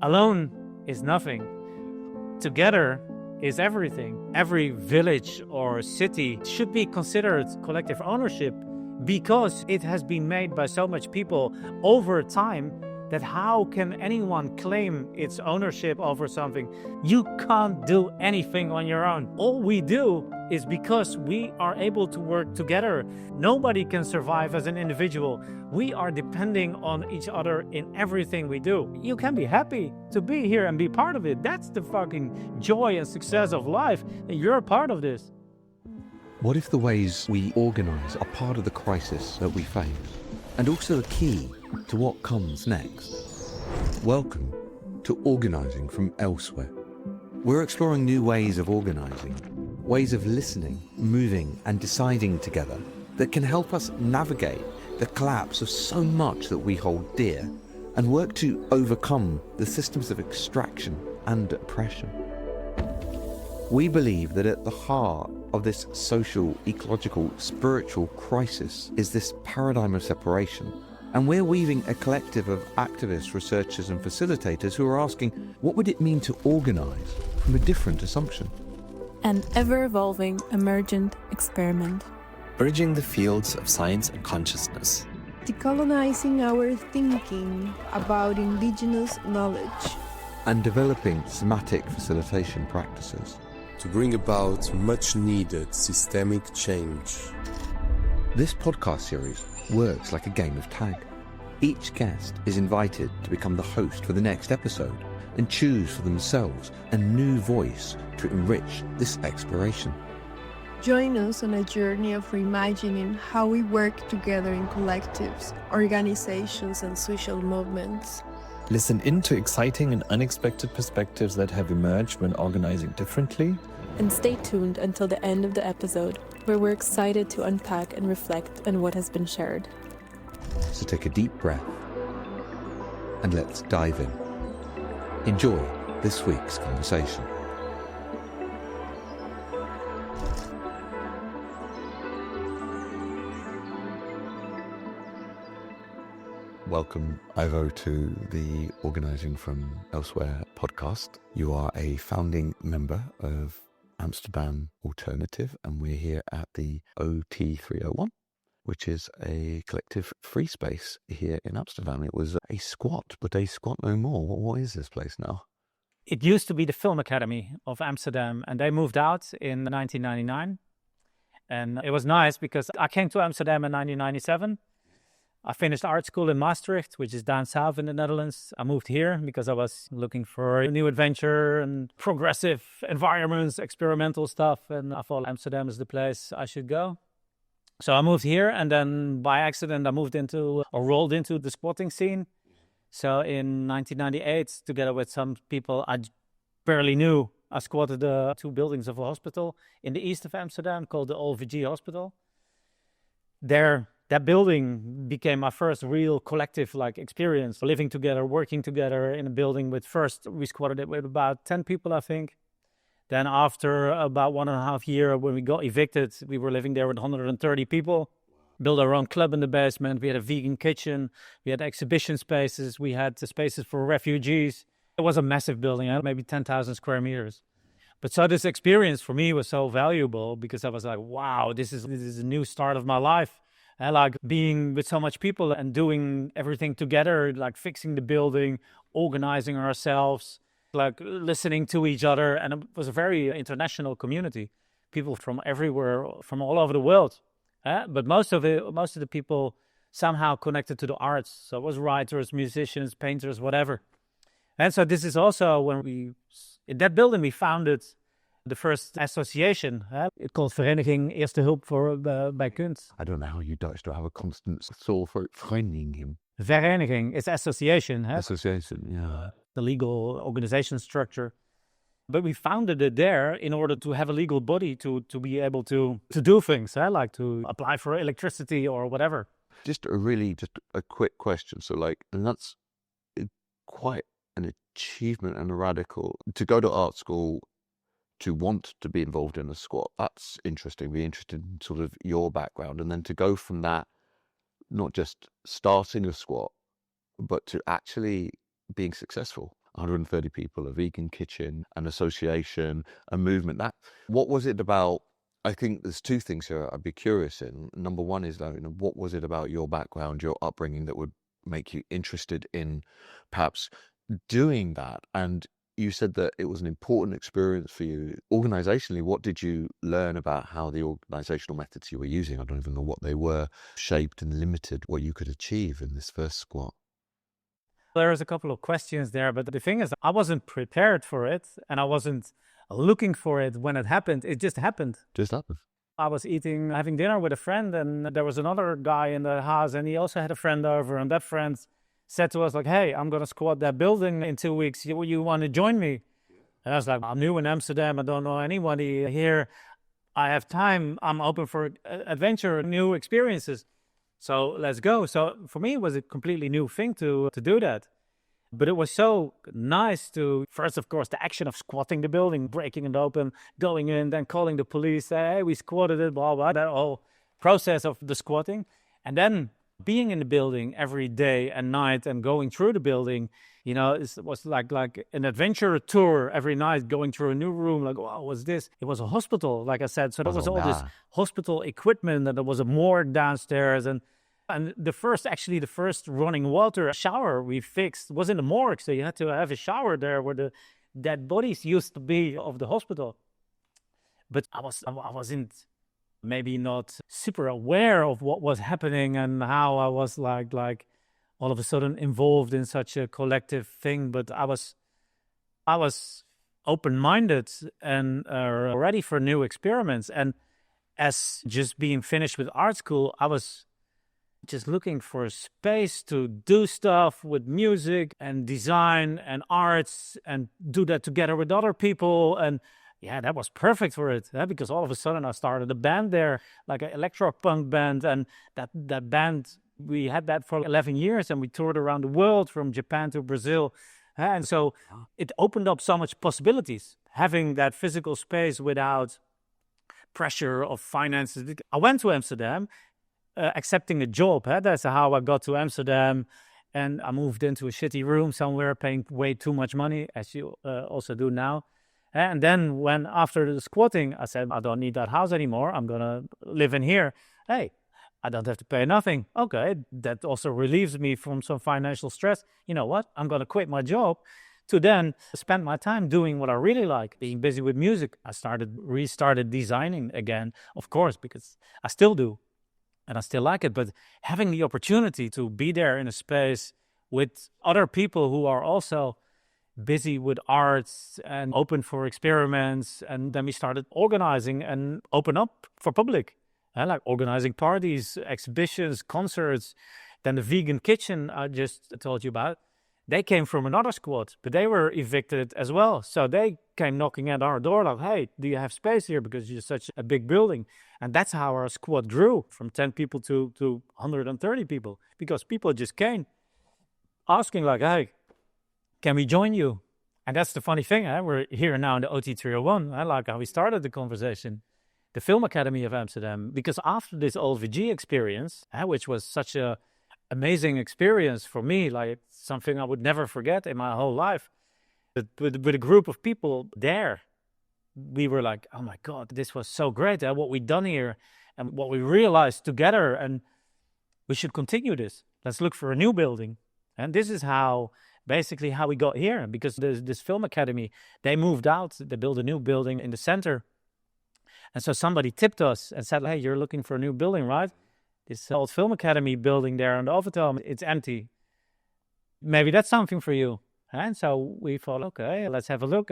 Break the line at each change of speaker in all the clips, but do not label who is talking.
Alone is nothing. Together is everything. Every village or city should be considered collective ownership because it has been made by so much people over time that how can anyone claim its ownership over something? You can't do anything on your own. All we do is because we are able to work together. Nobody can survive as an individual. We are depending on each other in everything we do. You can be happy to be here and be part of it. That's the fucking joy and success of life. And you're a part of this.
What if the ways we organise are part of the crisis that we face, and also a key to what comes next? Welcome to Organising from Elsewhere. We're exploring new ways of organising, ways of listening, moving and deciding together that can help us navigate the collapse of so much that we hold dear and work to overcome the systems of extraction and oppression. We believe that at the heart of this social, ecological, spiritual crisis is this paradigm of separation. And we're weaving a collective of activists, researchers and facilitators who are asking, what would it mean to organise from a different assumption?
An ever-evolving, emergent experiment.
Bridging the fields of science and consciousness.
Decolonizing our thinking about indigenous knowledge.
And developing thematic facilitation practices.
To bring about much-needed systemic change.
This podcast series works like a game of tag. Each guest is invited to become the host for the next episode and choose for themselves a new voice to enrich this exploration.
Join us on a journey of reimagining how we work together in collectives, organizations and social movements.
Listen into exciting and unexpected perspectives that have emerged when organizing differently.
And stay tuned until the end of the episode, where we're excited to unpack and reflect on what has been shared.
So take a deep breath and let's dive in. Enjoy this week's conversation. Welcome, Ivo, to the Organising from Elsewhere podcast. You are a founding member of Amsterdam Alternative, and we're here at the OT301, which is a collective free space here in Amsterdam. It was a squat, but a squat no more. What is this place now?
It used to be the Film Academy of Amsterdam, and they moved out in 1999. And it was nice because I came to Amsterdam in 1997. I finished art school in Maastricht, which is down south in the Netherlands. I moved here because I was looking for a new adventure and progressive environments, experimental stuff. And I thought Amsterdam is the place I should go. So I moved here, and then by accident, I rolled into the squatting scene. So in 1998, together with some people I barely knew, I squatted the two buildings of a hospital in the east of Amsterdam called the OLVG hospital. That building became my first real collective experience, living together, working together in a building we squatted it with about 10 people, I think. Then after about 1.5 years, when we got evicted, we were living there with 130 people, built our own club in the basement. We had a vegan kitchen, we had exhibition spaces, we had spaces for refugees. It was a massive building, maybe 10,000 square meters. But so this experience for me was so valuable because I was like, wow, this is a new start of my life. I like being with so much people and doing everything together, like fixing the building, organizing ourselves, like listening to each other. And it was a very international community, people from everywhere, from all over the world. But most of the people somehow connected to the arts. So it was writers, musicians, painters, whatever. And so this is also in that building we founded the first association. It's called Vereniging Eerste Hulp bij Kunst.
I don't know how you Dutch don't have a constant soul for Vereniging.
Vereniging is association.
Association, yeah.
The legal organization structure. But we founded it there in order to have a legal body to be able to do things, like to apply for electricity or whatever.
Just a quick question. So and that's quite an achievement and a radical, to go to art school, to want to be involved in a squat. That's interesting. Be interested in sort of your background, and then to go from that, not just starting a squat, but to actually being successful. 130 people, a vegan kitchen, an association, a movement. What was it about? I think there's two things here I'd be curious in. Number one is, what was it about your background, your upbringing that would make you interested in perhaps doing that? And you said that it was an important experience for you. Organizationally, what did you learn about how the organizational methods you were using, I don't even know what they were, shaped and limited what you could achieve in this first squat?
There's a couple of questions there, but the thing is, I wasn't prepared for it and I wasn't looking for it when it happened. It just happened.
Just happened.
I was having dinner with a friend, and there was another guy in the house, and he also had a friend over, and that friend said to us, like, hey, I'm going to squat that building in 2 weeks. You want to join me? And I was like, I'm new in Amsterdam. I don't know anybody here. I have time. I'm open for adventure, new experiences. So let's go. So for me, it was a completely new thing to do that. But it was so nice to, first, of course, the action of squatting the building, breaking it open, going in, then calling the police, say, hey, we squatted it, blah, blah, that whole process of the squatting. And then being in the building every day and night and going through the building, it was like an adventure tour every night, going through a new room, like, wow, what's this? It was a hospital, like I said. So there was all this hospital equipment, and there was a morgue downstairs, and the first running water shower we fixed was in the morgue. So you had to have a shower there where the dead bodies used to be of the hospital. But I wasn't maybe not super aware of what was happening and how I was like all of a sudden involved in such a collective thing. But I was open-minded and ready for new experiments. And as just being finished with art school, I was just looking for a space to do stuff with music and design and arts and do that together with other people. And yeah, that was perfect for it, because all of a sudden I started a band there, like an electro-punk band. And that band, we had that for 11 years and we toured around the world from Japan to Brazil. And so it opened up so much possibilities, having that physical space without pressure of finances. I went to Amsterdam, accepting a job. That's how I got to Amsterdam. And I moved into a shitty room somewhere, paying way too much money, as you also do now. And then when after the squatting, I said, I don't need that house anymore. I'm going to live in here. Hey, I don't have to pay nothing. Okay, that also relieves me from some financial stress. You know what? I'm going to quit my job to then spend my time doing what I really like, being busy with music. I restarted designing again, of course, because I still do. And I still like it, but having the opportunity to be there in a space with other people who are also busy with arts and open for experiments. And then we started organizing and open up for public, like organizing parties, exhibitions, concerts. Then the vegan kitchen I just told you about, they came from another squad, but they were evicted as well. So they came knocking at our door like, hey, do you have space here? Because you're such a big building. And that's how our squad grew from 10 people to 130 people, because people just came asking like, hey, can we join you? And that's the funny thing. We're here now in the OT 301. I like how we started the conversation. The Film Academy of Amsterdam, because after this OLVG experience, which was such a amazing experience for me, like something I would never forget in my whole life. But with a group of people there, we were like, oh my God, this was so great, what we've done here and what we realized together, and we should continue this. Let's look for a new building. And this is basically how we got here, because this Film Academy, they moved out, they built a new building in the center. And so somebody tipped us and said, hey, you're looking for a new building, right? This old Film Academy building there on the Overtoom, it's empty. Maybe that's something for you. And so we thought, okay, let's have a look.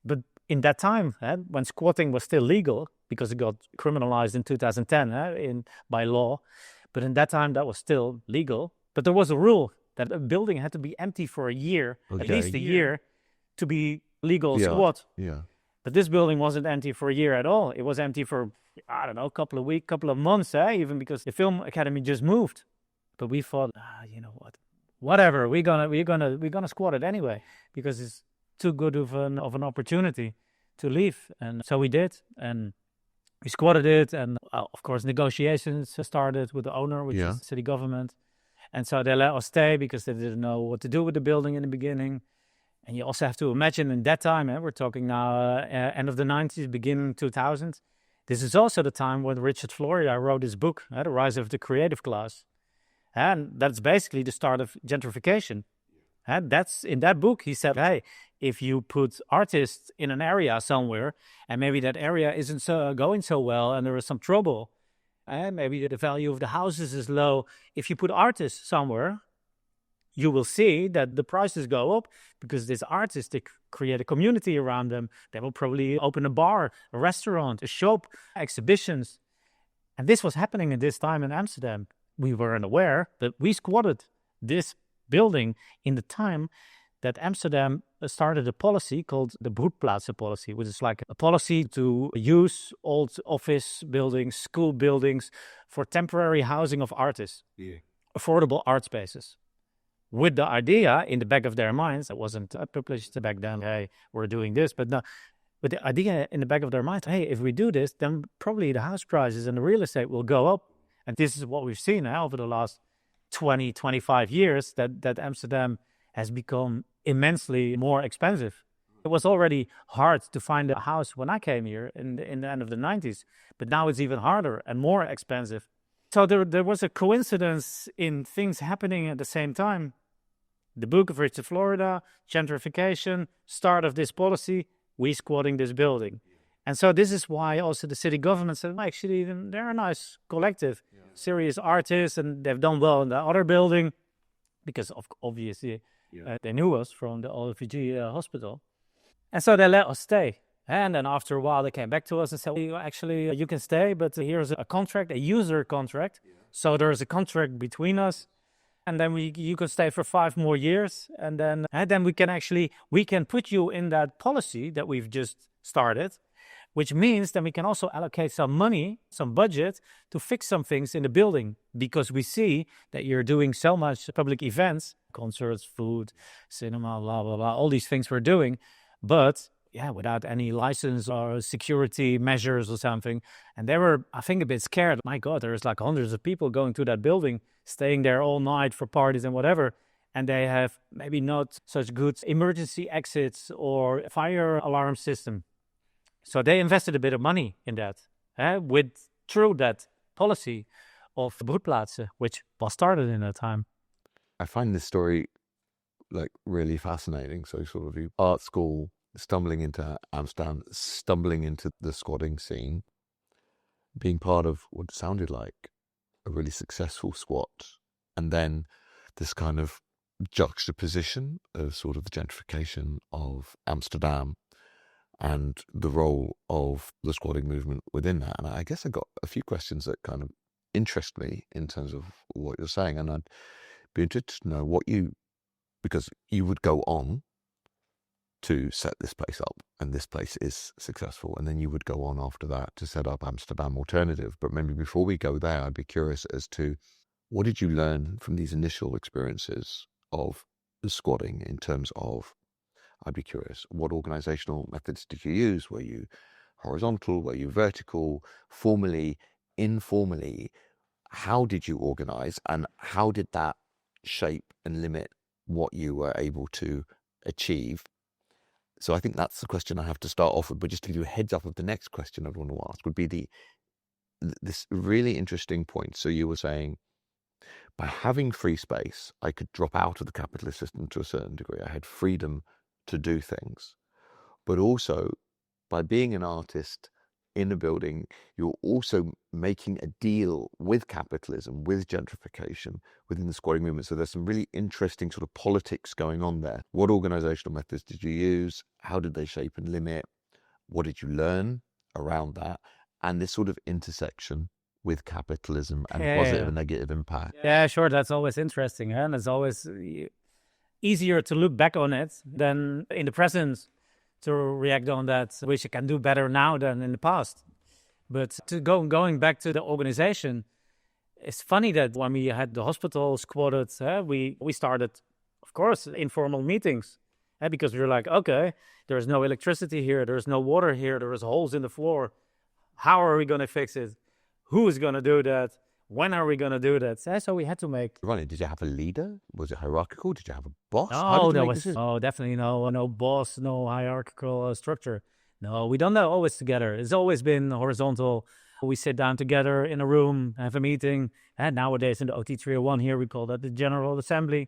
But in that time, when squatting was still legal, because it got criminalized in 2010 by law, but in that time that was still legal. But there was a rule that a building had to be empty for a year, at least a year, to be legal squat.
Yeah.
But this building wasn't empty for a year at all. It was empty for, I don't know, a couple of weeks, couple of months, even because the Film Academy just moved. But we thought, you know what, whatever, we're gonna squat it anyway, because it's too good of an opportunity to leave. And so we did, and we squatted it, and of course negotiations started with the owner, which is the city government. And so they let us stay because they didn't know what to do with the building in the beginning. And you also have to imagine in that time, we're talking now end of the 90s, beginning 2000s. This is also the time when Richard Florida wrote his book, The Rise of the Creative Class. And that's basically the start of gentrification. And that's in that book, he said, hey, if you put artists in an area somewhere, and maybe that area isn't going so well, and there is some trouble, and maybe the value of the houses is low, if you put artists somewhere, you will see that the prices go up because these artists, they create a community around them. They will probably open a bar, a restaurant, a shop, exhibitions. And this was happening at this time in Amsterdam. We weren't aware that we squatted this building in the time that Amsterdam started a policy called the Broedplaatsen policy, which is like a policy to use old office buildings, school buildings for temporary housing of artists, affordable art spaces. With the idea in the back of their minds, it wasn't published back then, hey, we're doing this, but no, with the idea in the back of their minds, hey, if we do this, then probably the house prices and the real estate will go up. And this is what we've seen now over the last 20, 25 years, that Amsterdam has become immensely more expensive. It was already hard to find a house when I came here in the end of the 90s, but now it's even harder and more expensive. So there was a coincidence in things happening at the same time. The book of Richard Florida, gentrification, start of this policy, we squatting this building. And so this is why also the city government said, well, actually, they're a nice collective, serious artists, and they've done well in the other building, because obviously they knew us from the OLVG hospital. And so they let us stay. And then after a while, they came back to us and said, well, actually, you can stay, but here's a contract, a user contract. So there's a contract between us. And then you can stay for 5 more years. And then we can put you in that policy that we've just started, which means then we can also allocate some money, some budget to fix some things in the building, because we see that you're doing so much public events, concerts, food, cinema, blah, blah, blah, all these things we're doing, but without any license or security measures or something. And they were, I think, a bit scared. My God, there's like hundreds of people going to that building, staying there all night for parties and whatever. And they have maybe not such good emergency exits or fire alarm system. So they invested a bit of money in that, through that policy of Broedplaatsen, which was started in that time.
I find this story like really fascinating. So sort of art school, stumbling into Amsterdam, stumbling into the squatting scene, being part of what sounded like a really successful squat, and then this kind of juxtaposition of sort of the gentrification of Amsterdam and the role of the squatting movement within that. And I guess I got a few questions that kind of interest me in terms of what you're saying, and I'd be interested to know because you would go on to set this place up, and this place is successful, and then you would go on after that to set up Amsterdam Alternative. But maybe before we go there, I'd be curious as to what did you learn from these initial experiences of squatting in terms of, I'd be curious, what organizational methods did you use? Were you horizontal? Were you vertical? Formally, informally? How did you organize, and how did that shape and limit what you were able to achieve? So I think that's the question I have to start off with. But just to give you a heads up of the next question I'd want to ask would be this really interesting point. So you were saying, by having free space, I could drop out of the capitalist system to a certain degree. I had freedom to do things. But also, by being an artist in a building, you're also making a deal with capitalism, with gentrification, within the squatting movement. So there's some really interesting sort of politics going on there. What organizational methods did you use? How did they shape and limit? What did you learn around that? And this sort of intersection with capitalism and positive and negative impact.
Yeah, sure. That's always interesting. And it's always easier to look back on it than in the present to react on that, which I can do better now than in the past. But going back to the organization, it's funny that when we had the hospital squatted, we started, of course, informal meetings, because we were like, okay, there's no electricity here, there's no water here, there's holes in the floor. How are we going to fix it? Who is going to do that? When are we going to do that? So we had to make...
Ronnie, did you have a leader? Was it hierarchical? Did you have a boss?
No, there was definitely no boss, no hierarchical structure. No, we don't know always together. It's always been horizontal. We sit down together in a room, have a meeting. And nowadays in the OT 301 here, we call that the General Assembly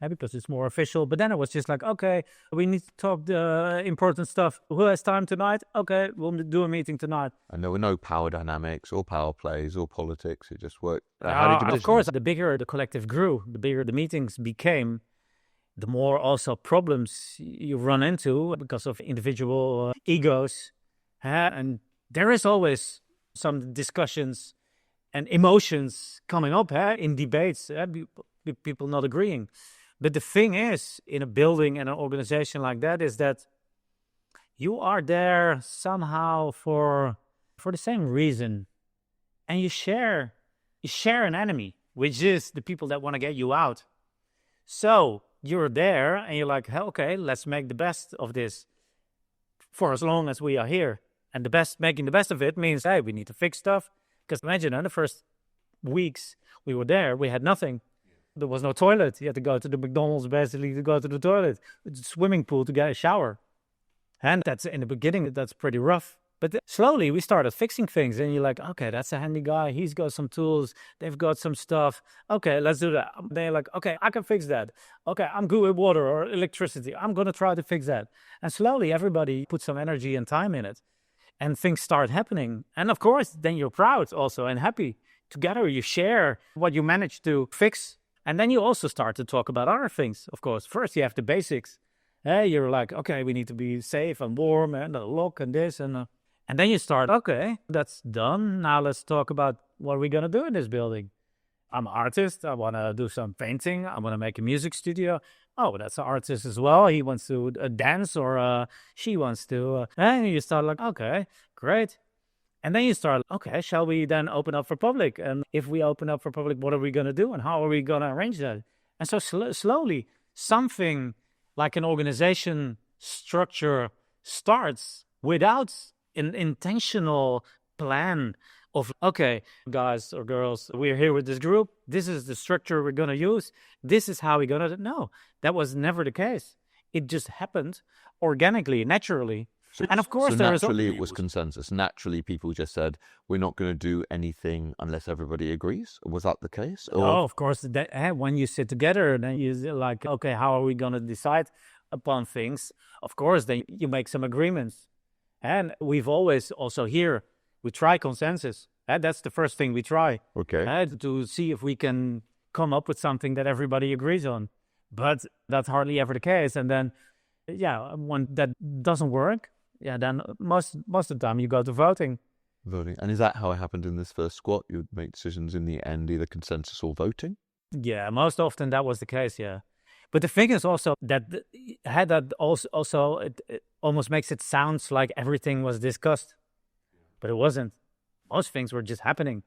because it's more official. But then it was just like, okay, we need to talk the important stuff. Who has time tonight? Okay, we'll do a meeting tonight.
And there were no power dynamics or power plays or politics. It just worked. How did you
of course, the bigger the collective grew, the bigger the meetings became, the more also problems you run into because of individual egos. And there is always some discussions and emotions coming up in debates, people not agreeing. But the thing is, in a building and an organization like that, is that you are there somehow for the same reason. And you share an enemy, which is the people that want to get you out. So you're there and you're like, okay, let's make the best of this for as long as we are here. And making the best of it means, hey, we need to fix stuff. Because imagine, in the first weeks we were there, we had nothing. There was no toilet. You had to go to the McDonald's basically to go to the toilet. It's a swimming pool to get a shower. And that's in the beginning, that's pretty rough. But slowly we started fixing things. And you're like, okay, that's a handy guy. He's got some tools. They've got some stuff. Okay, let's do that. They're like, okay, I can fix that. Okay, I'm good with water or electricity. I'm going to try to fix that. And slowly everybody put some energy and time in it. And things start happening. And of course, then you're proud also and happy. Together you share what you managed to fix. And then you also start to talk about other things, of course. First, you have the basics. You're like, okay, we need to be safe and warm and a lock and this. And then you start, okay, that's done. Now let's talk about what we're going to do in this building. I'm an artist. I want to do some painting. I want to make a music studio. Oh, that's an artist as well. He wants to dance or she wants to. And you start like, okay, great. And then you start, okay, shall we then open up for public? And if we open up for public, what are we going to do? And how are we going to arrange that? And so slowly, something like an organization structure starts without an intentional plan of, okay, guys or girls, we're here with this group. This is the structure we're going to use. This is how we're going to... No, that was never the case. It just happened organically, naturally. And of course,
naturally it was consensus. Naturally, people just said, we're not going to do anything unless everybody agrees. Was that the case? Or?
No, of course. When you sit together, then you're like, okay, how are we going to decide upon things? Of course, then you make some agreements. And we've always also here, we try consensus. That's the first thing we try.
Okay.
To see if we can come up with something that everybody agrees on. But that's hardly ever the case. And then, when that doesn't work, then most of the time you go to voting.
Voting. And is that how it happened in this first squat? You would make decisions in the end, either consensus or voting?
Yeah, most often that was the case, yeah. But the thing is also that it almost makes it sound like everything was discussed. But it wasn't. Most things were just happening.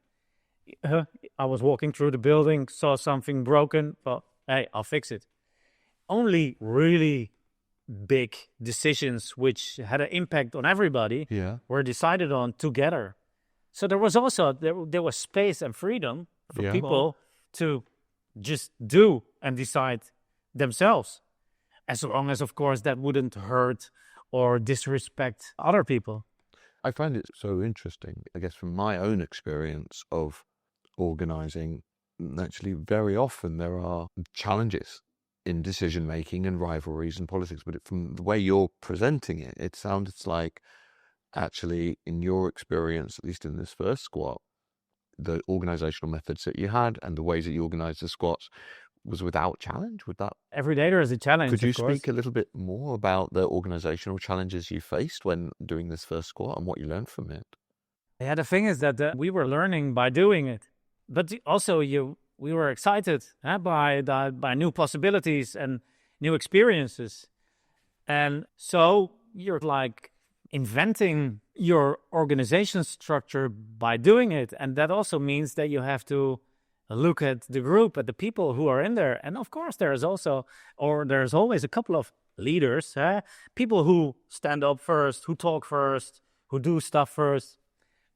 I was walking through the building, saw something broken. Well, hey, I'll fix it. Only really big decisions which had an impact on everybody were decided on together. So there was also there was space and freedom for people to just do and decide themselves, as long as, of course, that wouldn't hurt or disrespect other people.
I find it so interesting, I guess, from my own experience of organizing. Actually, very often there are challenges in decision-making and rivalries and politics, but from the way you're presenting it, it sounds like actually, in your experience, at least in this first squat, the organizational methods that you had and the ways that you organized the squats was without challenge. With that,
every day there is a challenge.
Could you speak a little bit more about the organizational challenges you faced when doing this first squat and what you learned from it?
Yeah, the thing is that we were learning by doing it, but also we were excited by new possibilities and new experiences. And so you're like inventing your organization structure by doing it. And that also means that you have to look at the group, at the people who are in there. And of course, there's always a couple of leaders, people who stand up first, who talk first, who do stuff first.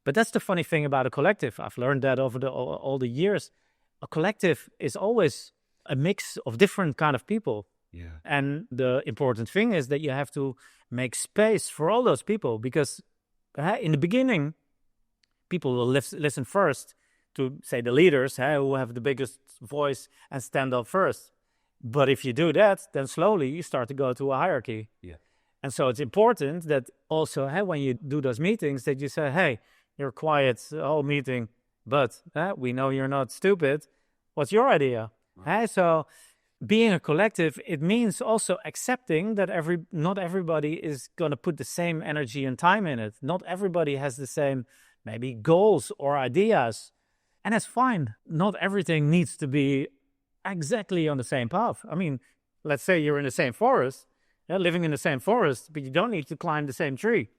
But that's the funny thing about a collective. I've learned that over all the years. A collective is always a mix of different kind of people.
Yeah.
And the important thing is that you have to make space for all those people, because in the beginning, people will listen first to, say, the leaders who have the biggest voice and stand up first. But if you do that, then slowly you start to go to a hierarchy.
Yeah.
And so it's important that also when you do those meetings that you say, hey, you're quiet the whole meeting, but we know you're not stupid. What's your idea? Right. So being a collective, it means also accepting that not everybody is going to put the same energy and time in it. Not everybody has the same maybe goals or ideas. And that's fine. Not everything needs to be exactly on the same path. I mean, let's say you're in the same forest, living in the same forest, but you don't need to climb the same tree.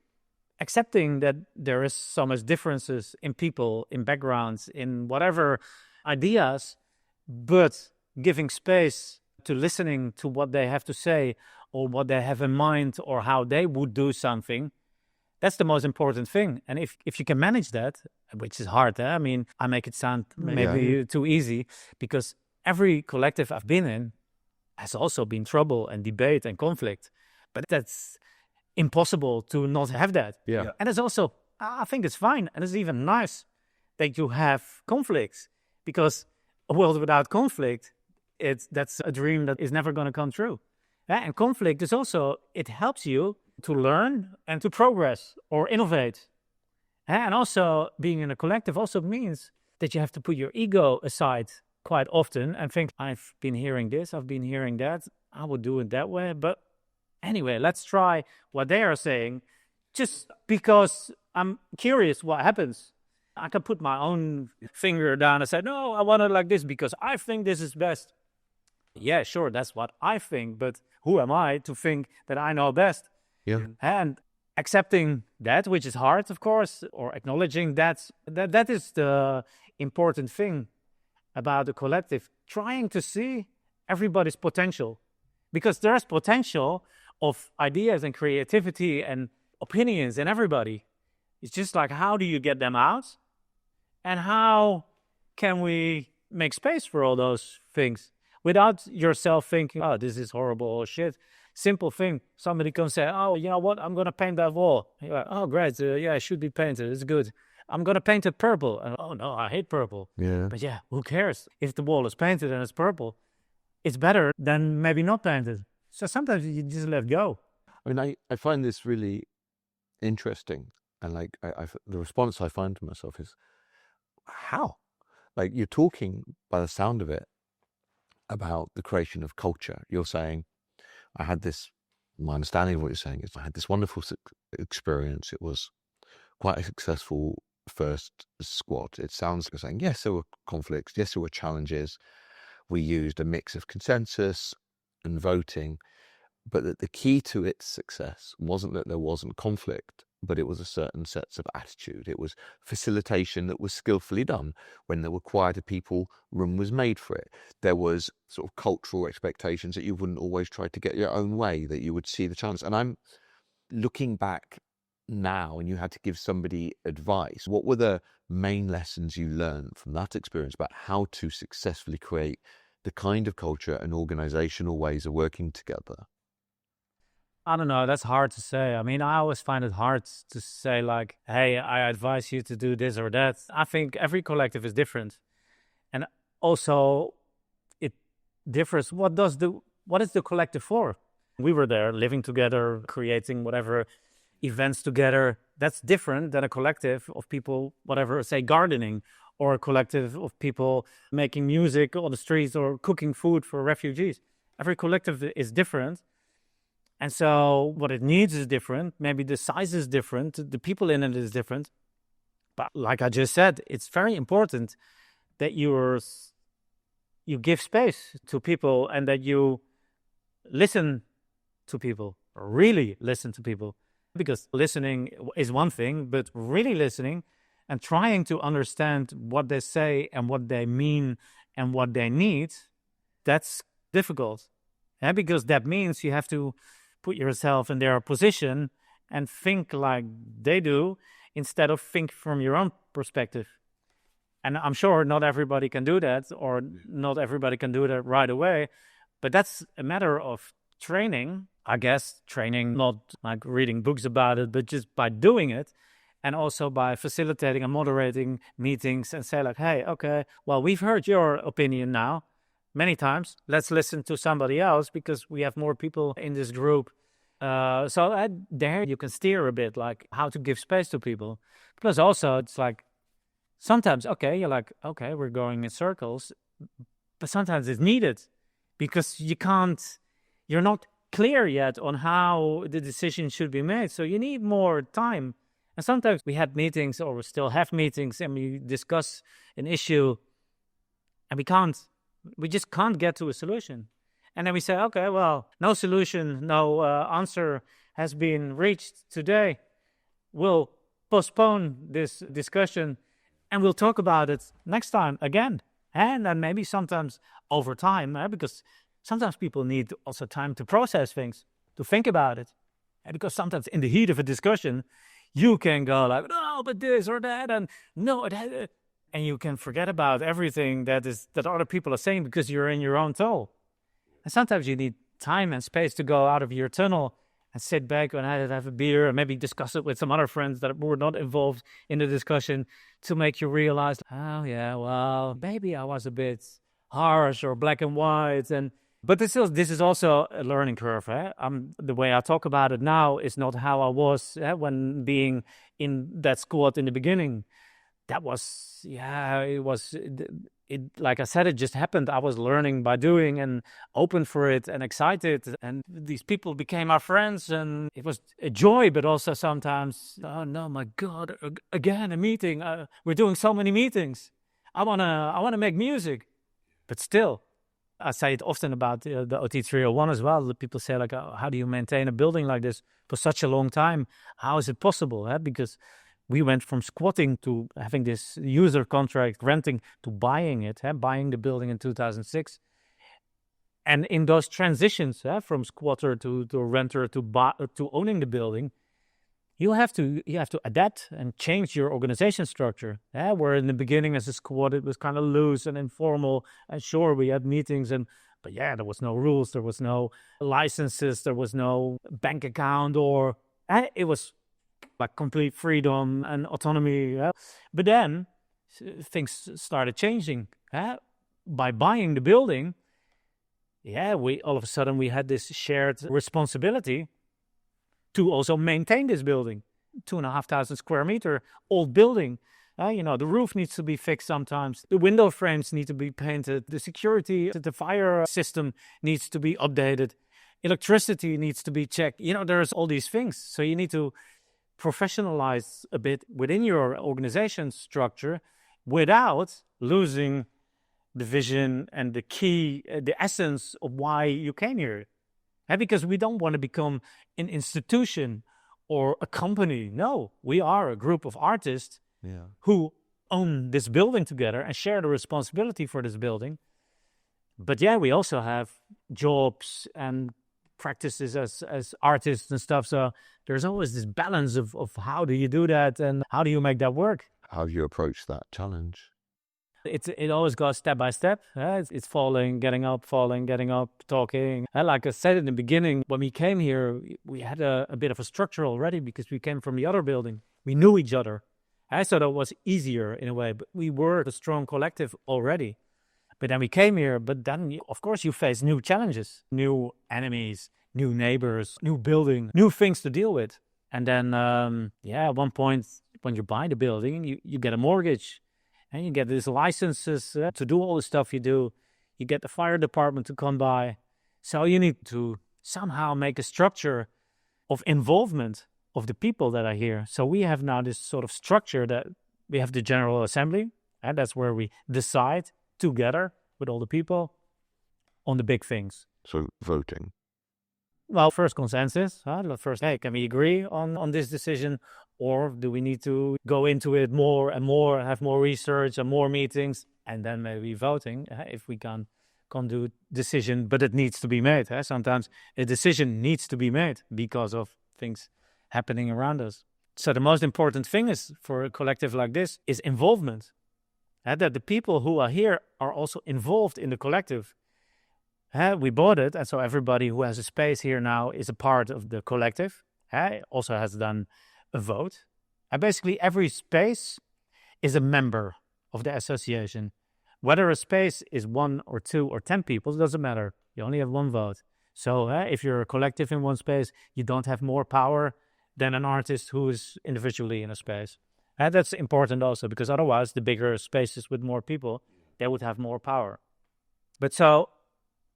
Accepting that there is so much differences in people, in backgrounds, in whatever ideas, but giving space to listening to what they have to say or what they have in mind or how they would do something, that's the most important thing. And if you can manage that, which is hard, I mean, I make it sound maybe too easy, because every collective I've been in has also been trouble and debate and conflict. But that's impossible to not have that.
Yeah.
And it's also, I think it's fine. And it's even nice that you have conflicts, because a world without conflict, that's a dream that is never going to come true. And conflict is also, it helps you to learn and to progress or innovate. And also being in a collective also means that you have to put your ego aside quite often and think, I've been hearing this, I've been hearing that, I would do it that way. But anyway, let's try what they are saying, just because I'm curious what happens. I can put my own finger down and say, no, I want it like this because I think this is best. Yeah, sure, that's what I think, but who am I to think that I know best?
Yeah.
And accepting that, which is hard, of course, or acknowledging that is the important thing about the collective, trying to see everybody's potential, because there's potential of ideas and creativity and opinions in everybody. It's just like, how do you get them out? And how can we make space for all those things without yourself thinking, oh, this is horrible or shit. Simple thing. Somebody can say, oh, you know what? I'm going to paint that wall. You're like, oh, great. Yeah, it should be painted. It's good. I'm going to paint it purple. And, oh, no, I hate purple.
Yeah.
But yeah, who cares? If the wall is painted and it's purple, it's better than maybe not painted. So sometimes you just let go.
I mean, I find this really interesting. And like, the response I find to myself is, how? Like, you're talking, by the sound of it, about the creation of culture. You're saying, my understanding of what you're saying is, I had this wonderful experience. It was quite a successful first squad. It sounds like you're saying, yes, there were conflicts. Yes, there were challenges. We used a mix of consensus and voting, but that the key to its success wasn't that there wasn't conflict, but it was a certain sense of attitude. It was facilitation that was skillfully done. When there were quieter people, room was made for it. There was sort of cultural expectations that you wouldn't always try to get your own way, that you would see the chance. And I'm looking back now, and you had to give somebody advice. What were the main lessons you learned from that experience about how to successfully create the kind of culture and organizational ways of working together?
I don't know. That's hard to say. I mean, I always find it hard to say like, hey, I advise you to do this or that. I think every collective is different. And also it differs. What is the collective for? We were there living together, creating whatever events together. That's different than a collective of people, whatever, say gardening, or a collective of people making music on the streets or cooking food for refugees. Every collective is different. And so what it needs is different. Maybe the size is different. The people in it is different. But like I just said, it's very important that you give space to people and that you listen to people, really listen to people. Because listening is one thing, but really listening and trying to understand what they say and what they mean and what they need, that's difficult. Because that means you have to put yourself in their position and think like they do instead of think from your own perspective. And I'm sure not everybody can do that, or not everybody can do that right away. But that's a matter of training, I guess. Training, not like reading books about it, but just by doing it. And also by facilitating and moderating meetings and say like, hey, okay, well, we've heard your opinion now many times. Let's listen to somebody else because we have more people in this group. So there you can steer a bit, like how to give space to people. Plus also it's like, sometimes, okay, you're like, okay, we're going in circles, but sometimes it's needed because you're not clear yet on how the decision should be made. So you need more time. And sometimes we had meetings, or we still have meetings, and we discuss an issue and we just can't get to a solution. And then we say, okay, well, no solution, no answer has been reached today. We'll postpone this discussion and we'll talk about it next time again. And then maybe sometimes over time, because sometimes people need also time to process things, to think about it. And because sometimes in the heat of a discussion, you can go like, no, but this or that, and no, and you can forget about everything that other people are saying because you're in your own tunnel. And sometimes you need time and space to go out of your tunnel and sit back and have a beer and maybe discuss it with some other friends that were not involved in the discussion to make you realize, oh yeah, well, maybe I was a bit harsh or black and white. But this is also a learning curve. The way I talk about it now is not how I was when being in that squad in the beginning. That was, like I said, it just happened. I was learning by doing and open for it and excited. And these people became our friends and it was a joy, but also sometimes, oh no, my God, again, a meeting. We're doing so many meetings. I wanna make music, but still. I say it often about the OT 301 as well. People say like, oh, how do you maintain a building like this for such a long time? How is it possible? Because we went from squatting to having this user contract, renting, to buying it, buying the building in 2006. And in those transitions from squatter to renter to owning the building, you have to adapt and change your organization structure. Where in the beginning as a squad, it was kind of loose and informal. And sure, we had meetings, but there was no rules, there was no licenses, there was no bank account, or it was like complete freedom and autonomy. But then things started changing. By buying the building, we all of a sudden we had this shared responsibility to also maintain this building, 2,500 square meter old building. The roof needs to be fixed sometimes. The window frames need to be painted. The security, the fire system needs to be updated. Electricity needs to be checked. There's all these things. So you need to professionalize a bit within your organization structure without losing the vision and the key, the essence of why you came here. Because we don't want to become an institution or a company. No, we are a group of artists who own this building together and share the responsibility for this building. But we also have jobs and practices as artists and stuff. So there's always this balance of how do you do that and how do you make that work?
How do you approach that challenge?
It always goes step by step. It's falling, getting up, talking. Like I said in the beginning, when we came here, we had a bit of a structure already because we came from the other building. We knew each other. So that was easier in a way, but we were a strong collective already. But then we came here, but then, of course, you face new challenges, new enemies, new neighbors, new building, new things to deal with. And then, at one point, when you buy the building, you get a mortgage. And you get these licenses to do all the stuff you do. You get the fire department to come by. So you need to somehow make a structure of involvement of the people that are here. So we have now this sort of structure that we have the General Assembly. And that's where we decide together with all the people on the big things.
So voting.
Well, first consensus. First, can we agree on this decision? Or do we need to go into it more and more, have more research and more meetings, and then maybe voting if we can't do decision, but it needs to be made. Sometimes a decision needs to be made because of things happening around us. So the most important thing is for a collective like this is involvement. That the people who are here are also involved in the collective. We bought it, and so everybody who has a space here now is a part of the collective. Also has done a vote. And basically every space is a member of the association. Whether a space is 1 or 2 or 10 people, it doesn't matter. You only have one vote. So if you're a collective in one space, you don't have more power than an artist who is individually in a space. And that's important also, because otherwise the bigger spaces with more people, they would have more power. But so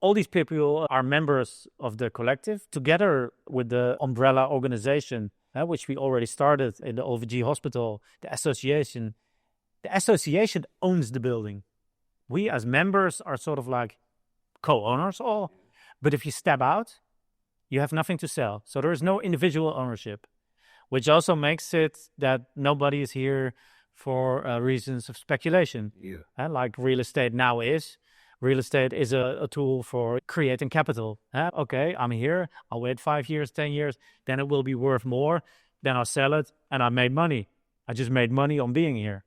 all these people are members of the collective, together with the umbrella organization, which we already started in the OLVG hospital, the association. The association owns the building. We as members are sort of like co-owners all. But if you step out, you have nothing to sell. So there is no individual ownership, which also makes it that nobody is here for reasons of speculation. Like real estate now is. Real estate is a tool for creating capital. Okay, I'm here. I'll wait 5 years, 10 years. Then it will be worth more. Then I'll sell it and I made money. I just made money on being here,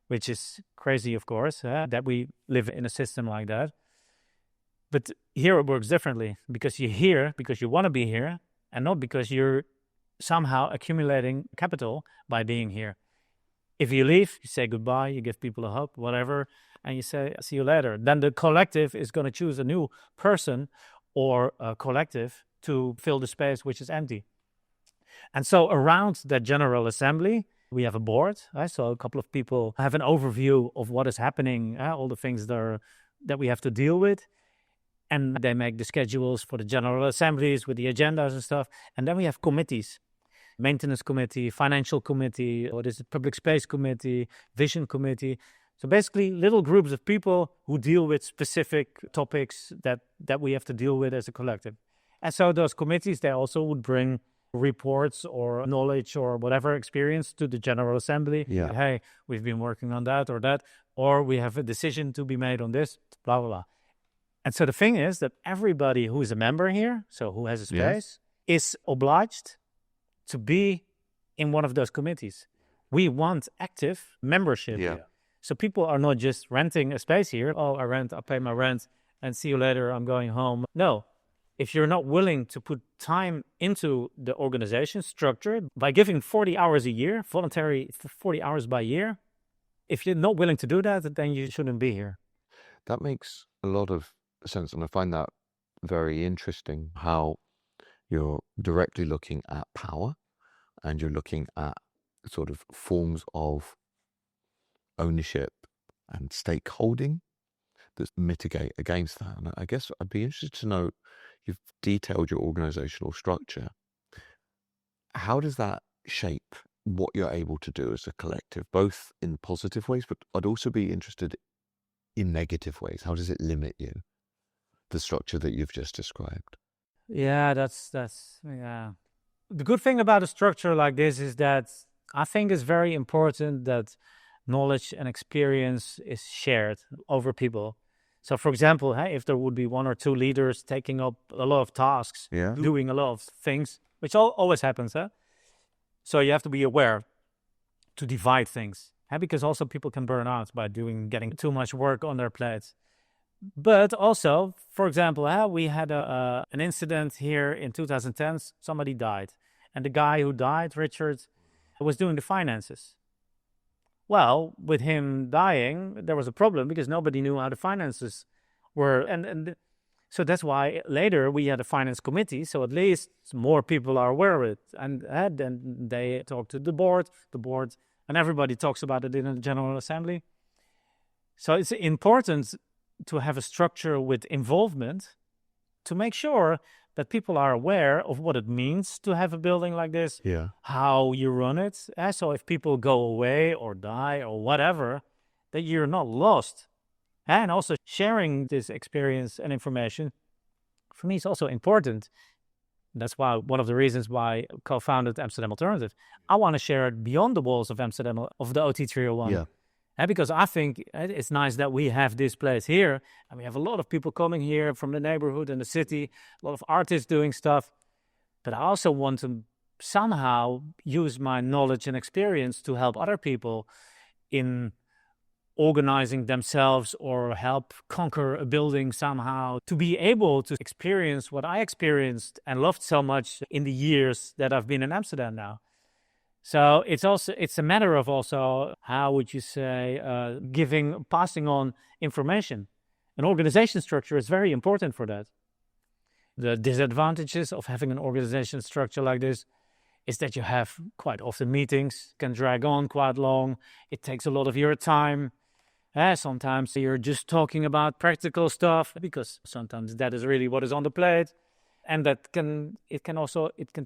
which is crazy, of course, that we live in a system like that. But here it works differently, because you're here because you want to be here and not because you're somehow accumulating capital by being here. If you leave, you say goodbye, you give people a hug, whatever, and you say, see you later. Then the collective is going to choose a new person or a collective to fill the space which is empty. And so around that General Assembly, we have a board. So a couple of people have an overview of what is happening, all the things that we have to deal with. And they make the schedules for the General Assemblies with the agendas and stuff. And then we have committees. Maintenance committee, financial committee, what is it, public space committee, vision committee. So basically little groups of people who deal with specific topics that we have to deal with as a collective. And so those committees, they also would bring reports or knowledge or whatever experience to the General Assembly.
Yeah.
Hey, we've been working on that, or we have a decision to be made on this, blah, blah, blah. And so the thing is that everybody who is a member here, so who has a space, is obliged to be in one of those committees. We want active membership.
Yeah.
So people are not just renting a space here. Oh, I pay my rent, and see you later, I'm going home. No. If you're not willing to put time into the organization structure by giving 40 hours a year, voluntary 40 hours by year, if you're not willing to do that, then you shouldn't be here.
That makes a lot of sense, and I find that very interesting, how you're directly looking at power and you're looking at sort of forms of ownership and stakeholding that mitigate against that. And I guess I'd be interested to know, you've detailed your organizational structure. How does that shape what you're able to do as a collective, both in positive ways, but I'd also be interested in negative ways? How does it limit you, the structure that you've just described?
Yeah, that's the good thing about a structure like this is that I think it's very important that knowledge and experience is shared over people. So, for example, if there would be 1 or 2 leaders taking up a lot of tasks, doing a lot of things, which always happens, so you have to be aware to divide things, because also people can burn out by getting too much work on their plates. But also, for example, we had an incident here in 2010. Somebody died, and the guy who died, Richard, was doing the finances. Well, with him dying, there was a problem because nobody knew how the finances were. And so that's why later we had a finance committee, so at least more people are aware of it. And then they talk to the board, and everybody talks about it in the General Assembly. So it's important to have a structure with involvement to make sure that people are aware of what it means to have a building like this, how you run it. So if people go away or die or whatever, that you're not lost. And also sharing this experience and information, for me, is also important. That's why one of the reasons why I co-founded Amsterdam Alternative. I want to share it beyond the walls of Amsterdam, of the OT 301. Because I think it's nice that we have this place here, and we have a lot of people coming here from the neighborhood and the city, a lot of artists doing stuff. But I also want to somehow use my knowledge and experience to help other people in organizing themselves or help conquer a building somehow, to be able to experience what I experienced and loved so much in the years that I've been in Amsterdam now. So it's a matter of also, how would you say, passing on information. An organization structure is very important for that. The disadvantages of having an organization structure like this is that you have quite often meetings, can drag on quite long. It takes a lot of your time. Sometimes you're just talking about practical stuff, because sometimes that is really what is on the plate. And it can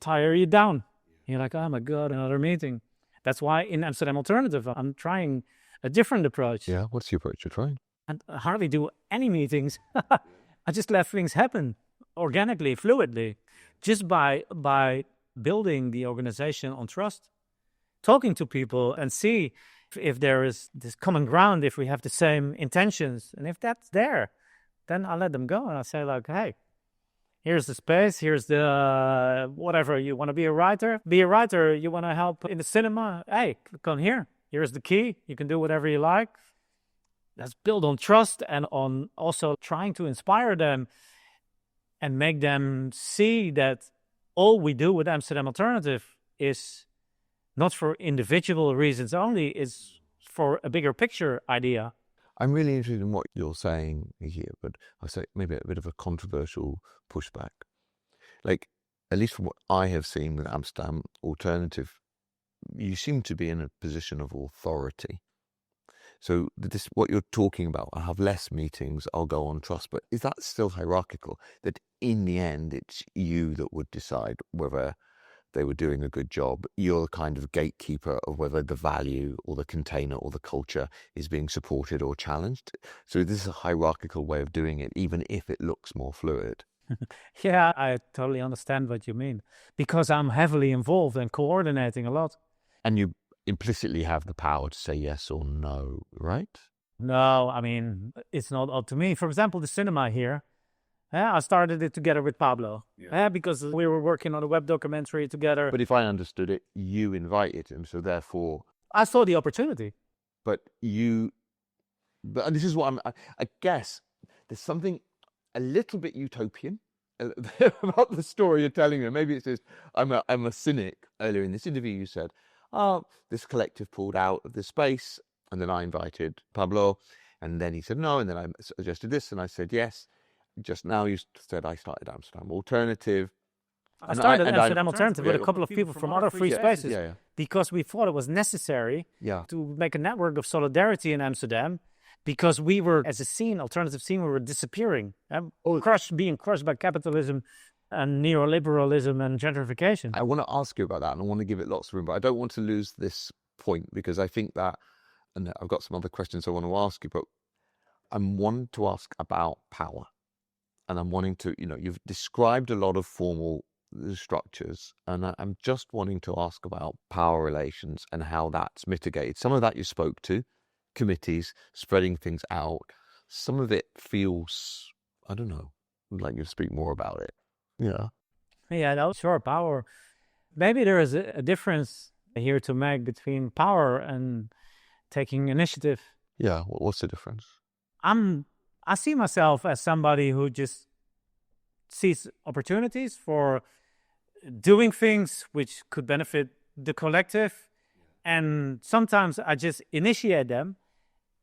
tire you down. You're like, oh my God, another meeting. That's why in Amsterdam Alternative, I'm trying a different approach.
Yeah, what's the approach you're trying?
And I hardly do any meetings. I just let things happen organically, fluidly, just by building the organization on trust, talking to people and see if there is this common ground, if we have the same intentions. And if that's there, then I let them go. And I say like, hey, here's the space, here's the whatever. You want to be a writer? Be a writer. You want to help in the cinema? Hey, come here. Here's the key. You can do whatever you like. Let's build on trust and on also trying to inspire them and make them see that all we do with Amsterdam Alternative is not for individual reasons only, is for a bigger picture idea.
I'm really interested in what you're saying here, but I say maybe a bit of a controversial pushback. Like, at least from what I have seen with Amsterdam Alternative, you seem to be in a position of authority. So this, what you're talking about, I have less meetings, I'll go on trust, but is that still hierarchical? That in the end, it's you that would decide whether they were doing a good job. You're the kind of gatekeeper of whether the value or the container or the culture is being supported or challenged. So this is a hierarchical way of doing it, even if it looks more fluid.
Yeah, I totally understand what you mean, because I'm heavily involved and coordinating a lot.
And you implicitly have the power to say yes or no, right?
No, I mean, it's not up to me. For example, the cinema here, I started it together with Pablo, because we were working on a web documentary together.
But if I understood it, you invited him, so therefore...
I saw the opportunity.
But this is what I guess there's something a little bit utopian about the story you're telling me. Maybe it's just, I'm a cynic. Earlier in this interview, you said, this collective pulled out of this space, and then I invited Pablo, and then he said no, and then I suggested this, and I said yes. Just now you said I started Amsterdam Alternative.
I started Amsterdam Alternative with a couple of people from other free spaces because we thought it was necessary to make a network of solidarity in Amsterdam, because we were, as a scene, alternative scene, we were disappearing, being crushed by capitalism and neoliberalism and gentrification.
I want to ask you about that, and I want to give it lots of room, but I don't want to lose this point, because I think that, and I've got some other questions I want to ask you, but I'm wanting to ask about power. And I'm wanting to, you've described a lot of formal structures, and I'm just wanting to ask about power relations and how that's mitigated. Some of that you spoke to, committees, spreading things out. Some of it feels, I don't know, like you speak more about it. Yeah.
Yeah, no, sure, power. Maybe there is a difference here to make between power and taking initiative.
Yeah, what's the difference?
I see myself as somebody who just sees opportunities for doing things which could benefit the collective. And sometimes I just initiate them,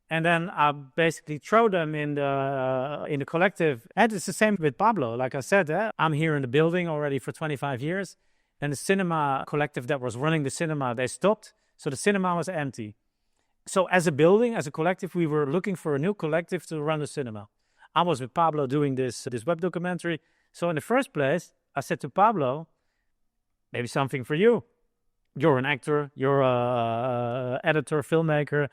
and then I basically throw them in the collective. And it's the same with Pablo. Like I said, I'm here in the building already for 25 years. And the cinema collective that was running the cinema, they stopped. So the cinema was empty. So as a building, as a collective, we were looking for a new collective to run the cinema. I was with Pablo doing this web documentary. So in the first place, I said to Pablo, maybe something for you. You're an actor, you're a editor, filmmaker.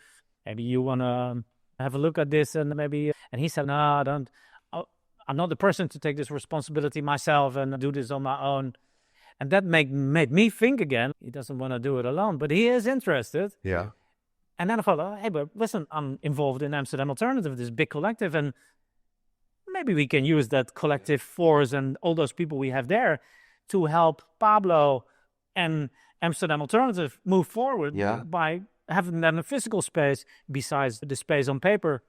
Maybe you want to have a look at this, and he said, no, I don't. I'm not the person to take this responsibility myself and do this on my own. And that made me think again. He doesn't want to do it alone, but he is interested.
Yeah.
And then I thought, hey, but listen, I'm involved in Amsterdam Alternative, this big collective, and maybe we can use that collective force and all those people we have there to help Pablo And Amsterdam Alternative moved forward by having then a physical space besides the space on paper.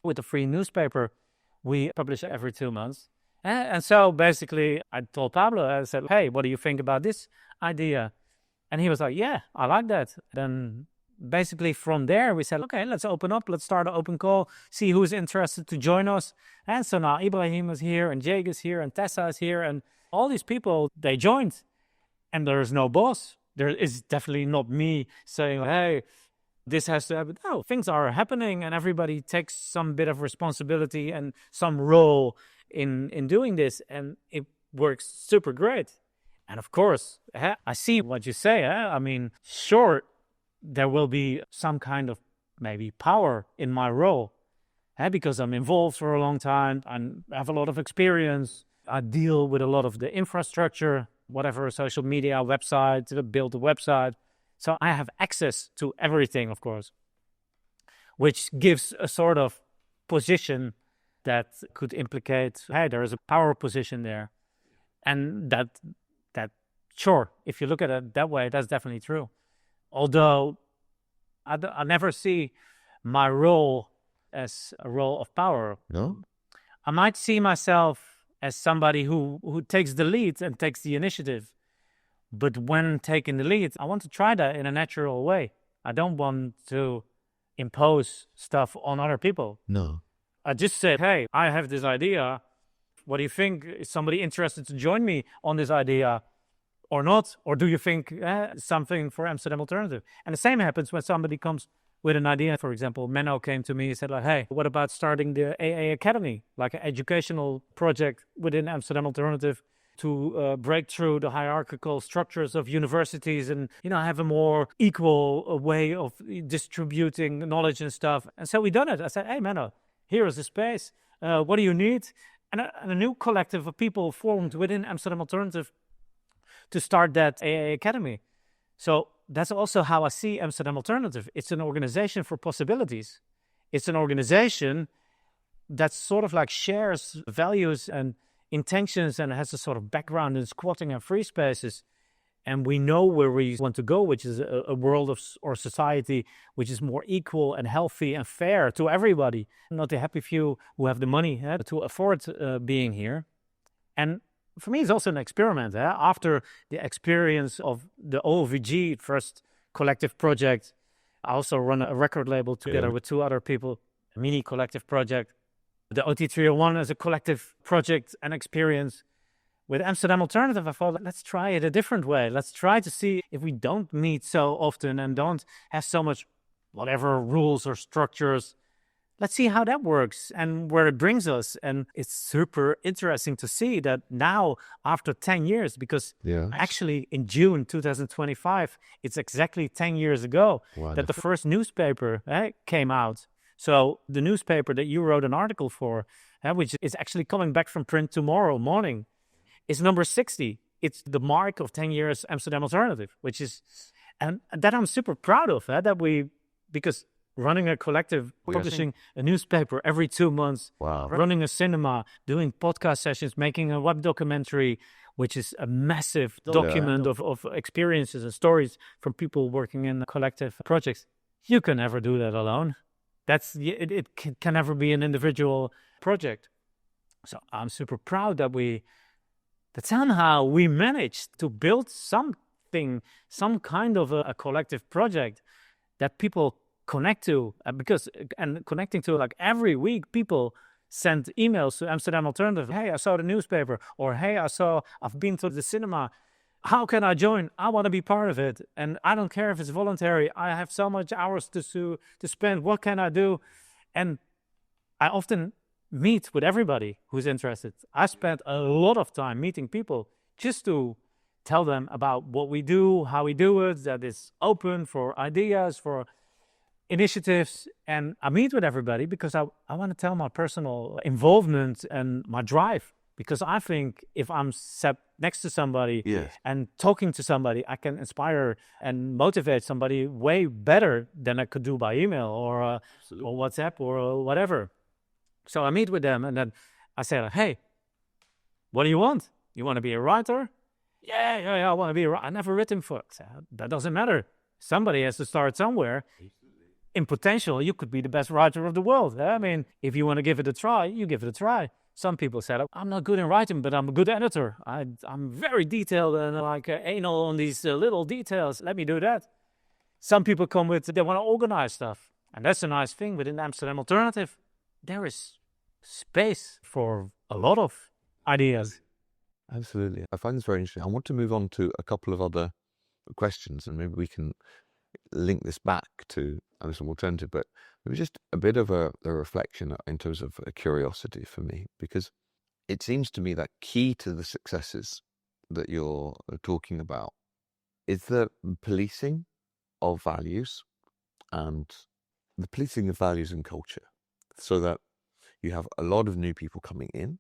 With the free newspaper, we publish every 2 months. And so basically I told Pablo, I said, hey, what do you think about this idea? And he was like, yeah, I like that. Then basically from there we said, okay, let's open up, let's start an open call, see who's interested to join us. And so now Ibrahim is here, and Jake is here, and Tessa is here, and all these people, they joined. And there is no boss. There is definitely not me saying, hey, this has to happen. No, things are happening, and everybody takes some bit of responsibility and some role in doing this, and it works super great. And of course, I see what you say. I mean, sure, there will be some kind of maybe power in my role, because I'm involved for a long time. I have a lot of experience. I deal with a lot of the infrastructure, whatever, social media, website, to build a website. So I have access to everything, of course, which gives a sort of position that could implicate, hey, there is a power position there. And that sure, if you look at it that way, that's definitely true. Although I never see my role as a role of power.
No?
I might see myself as somebody who takes the lead and takes the initiative. But when taking the lead, I want to try that in a natural way. I don't want to impose stuff on other people.
No.
I just said, hey, I have this idea. What do you think? Is somebody interested to join me on this idea or not? Or do you think something for Amsterdam Alternative? And the same happens when somebody comes with an idea. For example, Menno came to me and said, like, hey, what about starting the AA Academy, like an educational project within Amsterdam Alternative to break through the hierarchical structures of universities and, have a more equal way of distributing knowledge and stuff. And so we done it. I said, hey, Menno, here is the space. What do you need? And a new collective of people formed within Amsterdam Alternative to start that AA Academy. So that's also how I see Amsterdam Alternative. It's an organization for possibilities. It's an organization that sort of like shares values and intentions and has a sort of background in squatting and free spaces. And we know where we want to go, which is a world of or society which is more equal and healthy and fair to everybody, not the happy few who have the money to afford being here. And for me, it's also an experiment. After the experience of the OLVG first collective project, I also run a record label together with 2 other people, a mini collective project. The OT301 as a collective project and experience. With Amsterdam Alternative, I thought, let's try it a different way. Let's try to see if we don't meet so often and don't have so much whatever rules or structures. Let's see how that works and where it brings us. And it's super interesting to see that now, after 10 years, because actually in June 2025, it's exactly 10 years ago that the first newspaper came out. So the newspaper that you wrote an article for, which is actually coming back from print tomorrow morning, is number 60. It's the mark of 10 years Amsterdam Alternative, which is, and that I'm super proud of, because running a collective, publishing a newspaper every 2 months, running a cinema, doing podcast sessions, making a web documentary, which is a massive document of experiences and stories from people working in collective projects. You can never do that alone. It can never be an individual project. So I'm super proud that somehow we managed to build something, some kind of a collective project that people connect to, and connecting to, like every week people send emails to Amsterdam Alternative. Hey, I saw the newspaper, or hey, I've been to the cinema. How can I join? I want to be part of it. And I don't care if it's voluntary. I have so much hours to spend. What can I do? And I often meet with everybody who's interested. I spent a lot of time meeting people just to tell them about what we do, how we do it, that it's open for ideas, for initiatives. And I meet with everybody because I want to tell my personal involvement and my drive. Because I think if I'm sat next to somebody and talking to somebody, I can inspire and motivate somebody way better than I could do by email or WhatsApp or whatever. So I meet with them and then I say, hey, what do you want? You want to be a writer? Yeah, I want to be I never written for. That doesn't matter. Somebody has to start somewhere. In potential, you could be the best writer of the world. I mean, if you want to give it a try, you give it a try. Some people said, I'm not good in writing, but I'm a good editor. I'm very detailed and anal on these little details. Let me do that. Some people come with, they want to organize stuff. And that's a nice thing within Amsterdam Alternative. There is space for a lot of ideas.
Absolutely. I find this very interesting. I want to move on to a couple of other questions, and maybe we can link this back to Amsterdam Alternative, but maybe just a bit of a reflection in terms of a curiosity for me, because it seems to me that key to the successes that you're talking about is the policing of values and the policing of values and culture, so that you have a lot of new people coming in,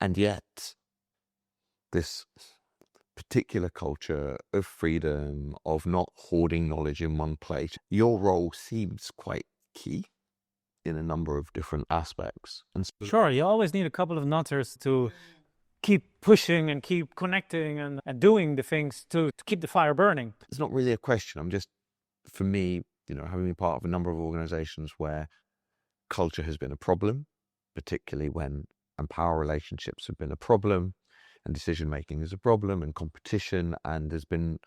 and yet this particular culture of freedom, of not hoarding knowledge in one place. Your role seems quite key in a number of different aspects. And so,
sure, you always need a couple of nutters to keep pushing and keep connecting and doing the things to keep the fire burning.
It's not really a question. I'm just, for me, having been part of a number of organizations where culture has been a problem, particularly when power relationships have been a problem, and decision-making is a problem, and competition, and there's been,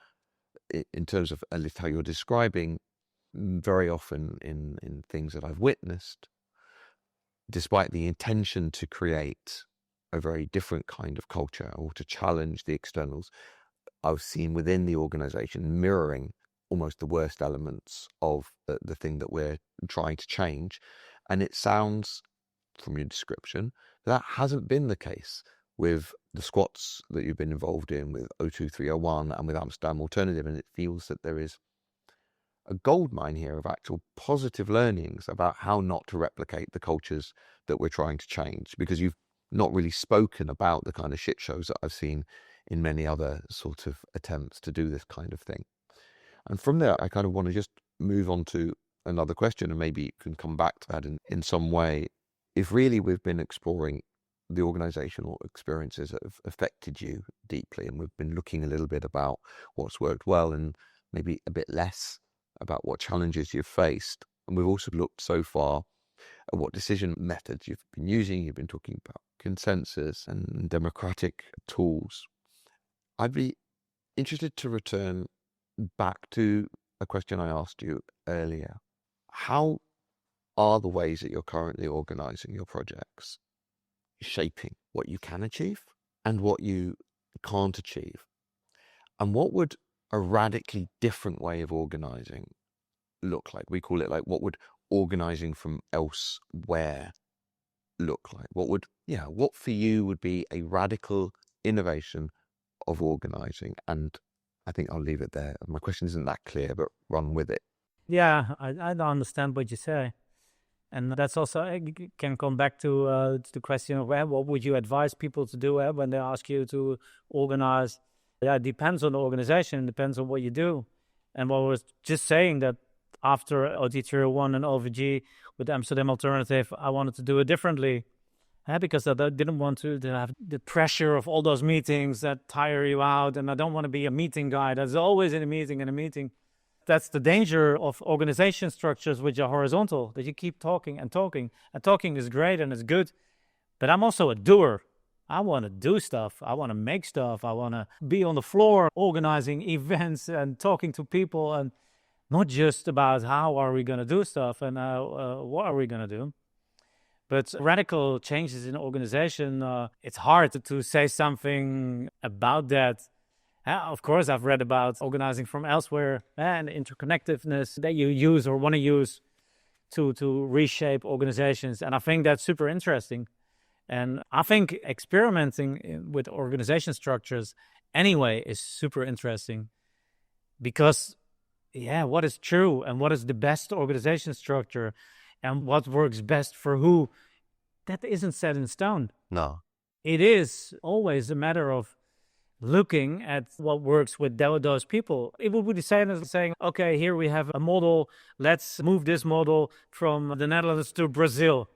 in terms of at least how you're describing, very often in things that I've witnessed, despite the intention to create a very different kind of culture or to challenge the externals, I've seen within the organization mirroring almost the worst elements of the thing that we're trying to change. And it sounds, from your description, that hasn't been the case with the squats that you've been involved in, with O2301 and with Amsterdam Alternative, and it feels that there is a goldmine here of actual positive learnings about how not to replicate the cultures that we're trying to change, because you've not really spoken about the kind of shit shows that I've seen in many other sort of attempts to do this kind of thing. And from there, I kind of want to just move on to another question, and maybe you can come back to that in some way. If really we've been exploring the organizational experiences that have affected you deeply, and we've been looking a little bit about what's worked well and maybe a bit less about what challenges you've faced, and we've also looked so far at what decision methods you've been using. You've been talking about consensus and democratic tools. I'd be interested to return back to a question I asked you earlier. How are the ways that you're currently organizing your projects shaping what you can achieve and what you can't achieve? And what would a radically different way of organizing look like? We call it like, what would organizing from elsewhere look like? What for you would be a radical innovation of organizing? And I think I'll leave it there. My question isn't that clear, but run with it.
Yeah, I don't understand what you say. And that's also, I can come back to the question of what would you advise people to do when they ask you to organize? Yeah, it depends on the organization, it depends on what you do. And what I was just saying, that after OT301 and OLVG with Amsterdam Alternative, I wanted to do it differently. Because I didn't want to have the pressure of all those meetings that tire you out. And I don't want to be a meeting guy that's always in a meeting. That's the danger of organization structures which are horizontal, that you keep talking and talking. And talking is great and it's good. But I'm also a doer. I want to do stuff. I want to make stuff. I want to be on the floor organizing events and talking to people, and not just about how are we going to do stuff and what are we going to do. But radical changes in organization, it's hard to say something about that. Of course, I've read about organizing from elsewhere and interconnectedness that you use or want to use to reshape organizations. And I think that's super interesting. And I think experimenting with organization structures anyway is super interesting, because, what is true and what is the best organization structure and what works best for who, that isn't set in stone.
No.
It is always a matter of looking at what works with those people. It would be the same as saying, okay, here we have a model, let's move this model from the Netherlands to Brazil.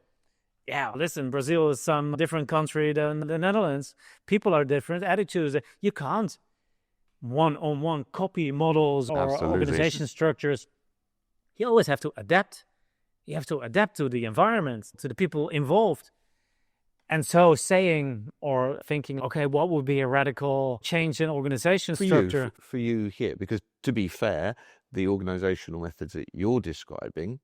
Yeah, listen, Brazil is some different country than the Netherlands. People are different, attitudes. You can't one-on-one copy models or
Absolutely.
organization structures. You always have to adapt. You have to adapt to the environment, to the people involved. And so saying or thinking, okay, what would be a radical change in organization structure?
For you here, because to be fair, the organizational methods that you're describing,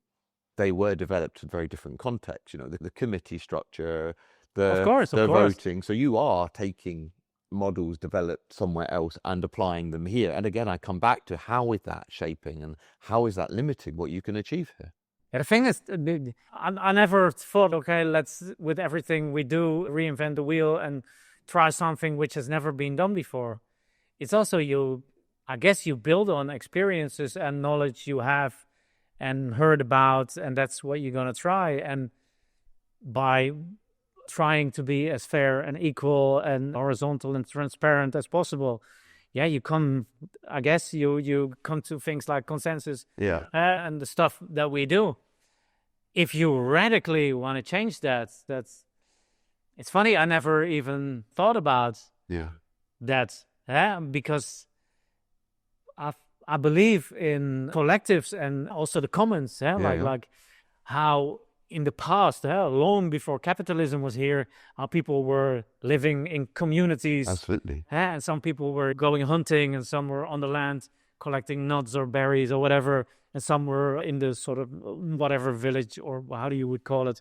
they were developed in very different contexts. You know, the committee structure, the voting. So you are taking models developed somewhere else and applying them here. And again, I come back to how is that shaping and how is that limiting what you can achieve here?
Yeah, the thing is, I never thought, okay, let's, with everything we do, reinvent the wheel and try something which has never been done before. It's also I guess you build on experiences and knowledge you have and heard about, and that's what you're going to try. And by trying to be as fair and equal and horizontal and transparent as possible, yeah, you come to things like consensus, and the stuff that we do. If you radically want to change it's funny, I never even thought about that, because I believe in collectives and also the commons, like how in the past, long before capitalism was here, how people were living in communities.
Absolutely.
And some people were going hunting and some were on the land collecting nuts or berries or whatever. And some were in the sort of whatever village, or how do you would call it,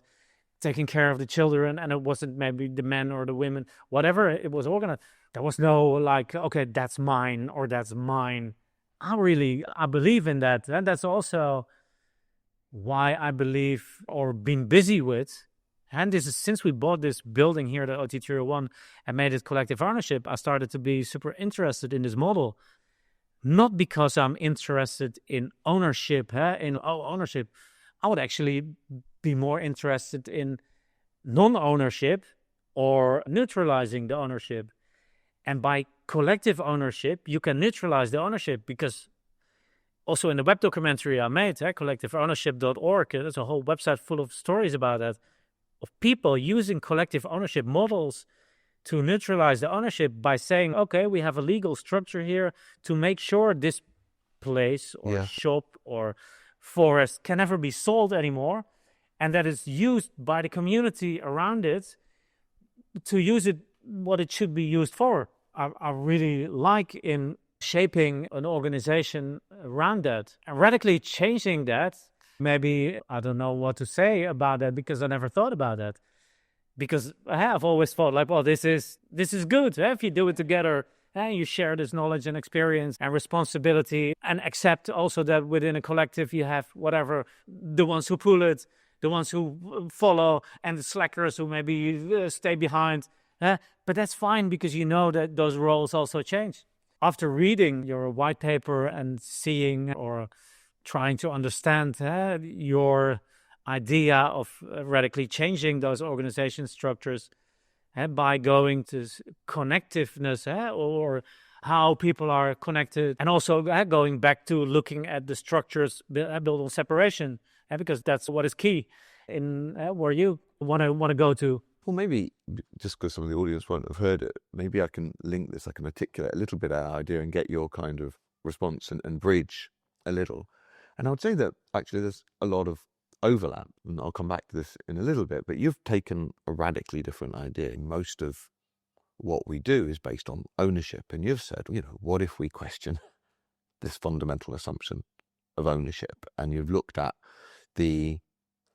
taking care of the children. And it wasn't maybe the men or the women, whatever it was organized. There was no like, okay, that's mine or that's mine. I believe in that. And that's also why I believe, or been busy with, and this is since we bought this building here, the OT301, and made it collective ownership, I started to be super interested in this model. Not because I'm interested in ownership, ownership. I would actually be more interested in non-ownership or neutralizing the ownership. And by collective ownership, you can neutralize the ownership, because also in the web documentary I made, collectiveownership.org, there's a whole website full of stories about that, of people using collective ownership models to neutralize the ownership by saying, okay, we have a legal structure here to make sure this place or shop or forest can never be sold anymore, and that is used by the community around it to use it what it should be used for. I really like in shaping an organization around that and radically changing that. Maybe I don't know what to say about that, because I never thought about that. Because I have always thought like, well, this is good. If you do it together, you share this knowledge and experience and responsibility, and accept also that within a collective you have whatever, the ones who pull it, the ones who follow, and the slackers who maybe stay behind. But that's fine, because you know that those roles also change. After reading your white paper and seeing or trying to understand your idea of radically changing those organization structures by going to connectiveness or how people are connected, and also going back to looking at the structures built on separation, because that's what is key in where you want to go to.
Well, maybe just because some of the audience won't have heard it, maybe I can link this, I can articulate a little bit our idea and get your kind of response and bridge a little. And I would say that actually there's a lot of overlap, and I'll come back to this in a little bit, but you've taken a radically different idea. Most of what we do is based on ownership, and you've said, what if we question this fundamental assumption of ownership? And you've looked at the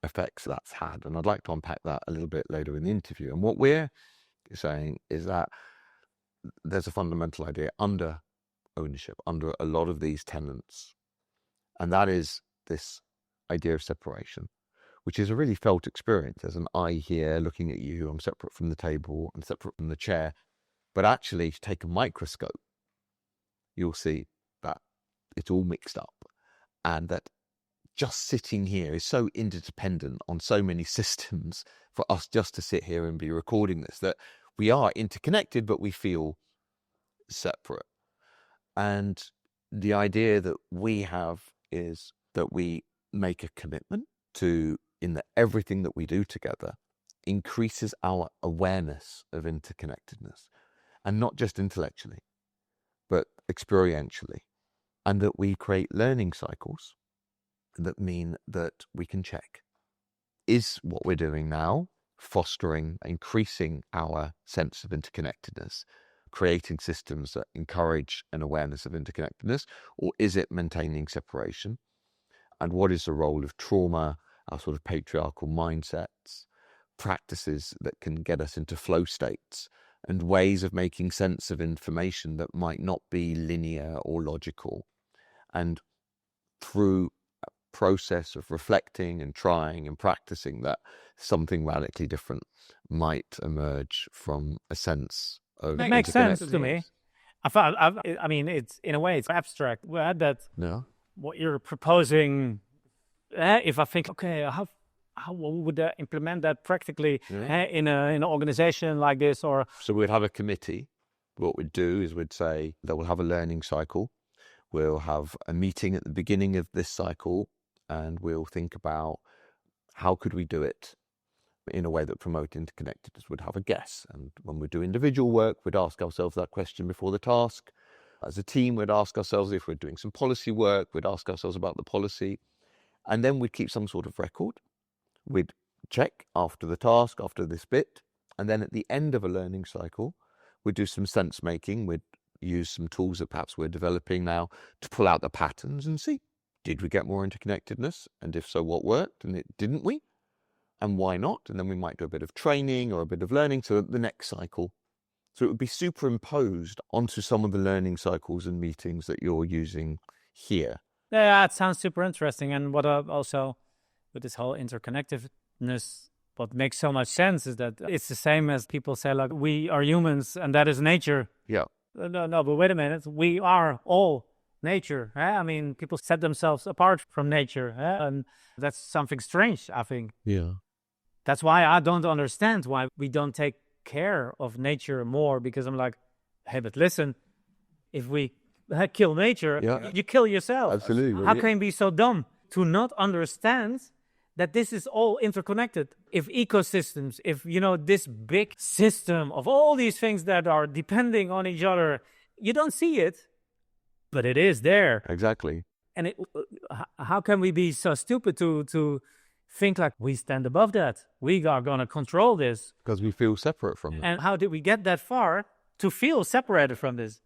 effects that's had, and I'd like to unpack that a little bit later in the interview. And what we're saying is that there's a fundamental idea under ownership, under a lot of these tenets, and that is this idea of separation, which is a really felt experience. There's an I here looking at you, I'm separate from the table, I'm separate from the chair, but actually if you take a microscope, you'll see that it's all mixed up, and that just sitting here is so interdependent on so many systems for us just to sit here and be recording this, that we are interconnected, but we feel separate. And the idea that we have is that we make a commitment to, in that everything that we do together increases our awareness of interconnectedness, and not just intellectually, but experientially, and that we create learning cycles that mean that we can check, is what we're doing now fostering, increasing our sense of interconnectedness, creating systems that encourage an awareness of interconnectedness, or is it maintaining separation? And what is the role of trauma, our sort of patriarchal mindsets, practices that can get us into flow states, and ways of making sense of information that might not be linear or logical. And through a process of reflecting and trying and practicing that, something radically different might emerge from a sense of
It makes sense to
interconnectedness.
me. I mean, it's in a way, it's abstract. That
No?
what you're proposing, if I think, okay, how would I implement that practically in an organization like this? Or
So we'd have a committee. What we'd do is we'd say that we'll have a learning cycle. We'll have a meeting at the beginning of this cycle, and we'll think about how could we do it in a way that promote interconnectedness. We'd have a guess. And when we do individual work, we'd ask ourselves that question before the task. As a team, we'd ask ourselves, if we're doing some policy work, we'd ask ourselves about the policy. And then we'd keep some sort of record. We'd check after the task, after this bit. And then at the end of a learning cycle, we'd do some sense making. We'd use some tools that perhaps we're developing now to pull out the patterns and see, did we get more interconnectedness? And if so, what worked? And didn't we? And why not? And then we might do a bit of training or a bit of learning to the next cycle. So it would be superimposed onto some of the learning cycles and meetings that you're using here.
yeah, it sounds super interesting. And what also with this whole interconnectedness, what makes so much sense is that it's the same as people say, like, we are humans and that is nature.
Yeah.
No, but wait a minute. We are all nature. I mean, people set themselves apart from nature. And that's something strange, I think.
Yeah.
That's why I don't understand why we don't take care of nature more, because I'm like, hey, but listen, if we kill nature, you kill yourself.
Absolutely.
How can you be so dumb to not understand that this is all interconnected? If ecosystems, if, this big system of all these things that are depending on each other, you don't see it, but it is there.
Exactly.
And how can we be so stupid to think like we stand above that? We are going to control this.
Because we feel separate from it.
And how did we get that far to feel separated from this?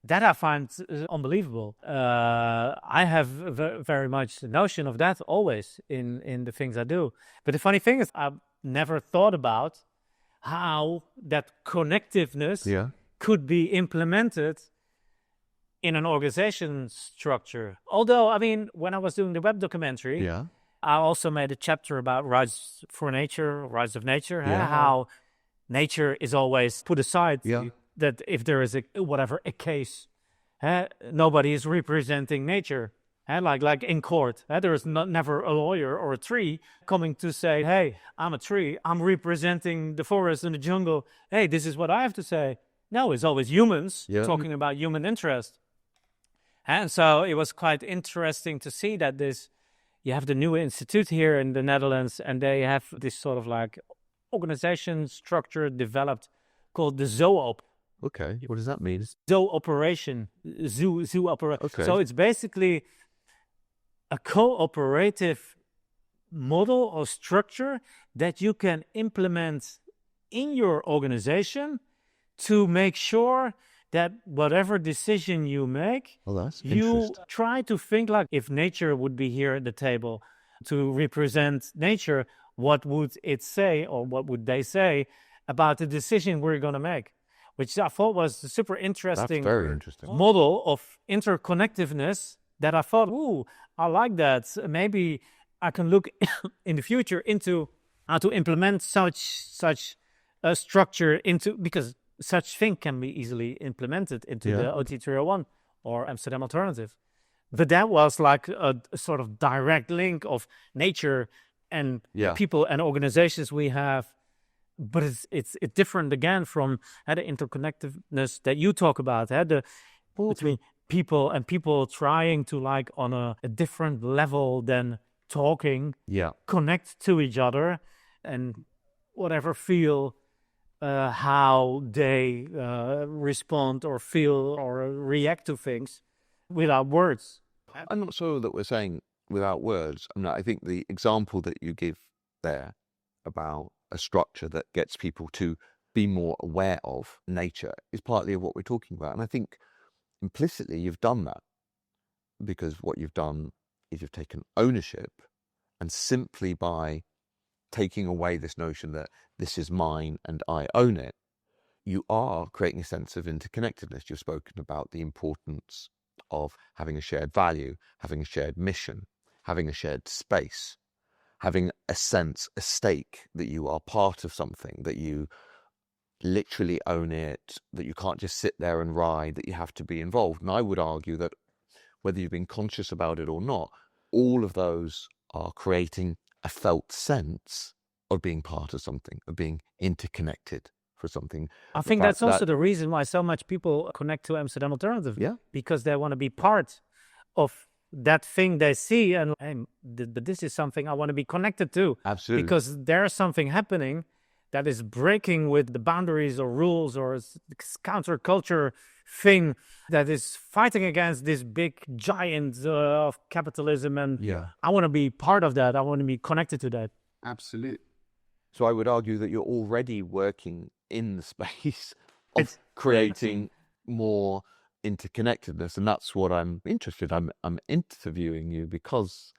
That I find unbelievable. I have very much the notion of that always in the things I do. But the funny thing is, I've never thought about how that connectiveness could be implemented in an organization structure. Although, I mean, when I was doing the web documentary, I also made a chapter about Rise of Nature, how nature is always put aside. That if there is a case, nobody is representing nature. Like in court, there is never a lawyer or a tree coming to say, hey, I'm a tree, I'm representing the forest and the jungle. Hey, this is what I have to say. No, it's always humans talking about human interest. And so it was quite interesting to see that you have the new institute here in the Netherlands, and they have this sort of like organization structure developed called the ZOOP.
Okay, what does that mean?
Zoo operation, zoo operation.
Okay.
So it's basically a cooperative model or structure that you can implement in your organization to make sure that whatever decision you make, you try to think like, if nature would be here at the table to represent nature, what would it say, or what would they say about the decision we're going to make? Which I thought was a super interesting,
very interesting
model of interconnectedness that I thought, ooh, I like that. Maybe I can look in the future into how to implement such a structure because such thing can be easily implemented into the OT 301 or Amsterdam Alternative. But that was like a sort of direct link of nature and people and organizations we have. But it's different again from the interconnectedness that you talk about, between people and people trying to, like, on a different level than talking, connect to each other. And whatever feel how they respond or feel or react to things without words.
I'm not sure that we're saying without words. I mean, I think the example that you give there about a structure that gets people to be more aware of nature is partly of what we're talking about. And I think implicitly you've done that, because what you've done is you've taken ownership, and simply by taking away this notion that this is mine and I own it, you are creating a sense of interconnectedness. You've spoken about the importance of having a shared value, having a shared mission, having a shared space, having a sense, a stake that you are part of something, that you literally own it, that you can't just sit there and ride, that you have to be involved. And I would argue that whether you've been conscious about it or not, all of those are creating a felt sense of being part of something, of being interconnected for something.
I think that's also the reason why so much people connect to Amsterdam Alternative.
Yeah.
Because they want to be part of that thing they see, and hey, but this is something I want to be connected to.
Absolutely.
Because there's something happening that is breaking with the boundaries or rules or counterculture thing that is fighting against this big giant of capitalism. And I want to be part of that. I want to be connected to that.
Absolutely. So I would argue that you're already working in the space of creating more interconnectedness, and that's what I'm interested in. I'm interviewing you because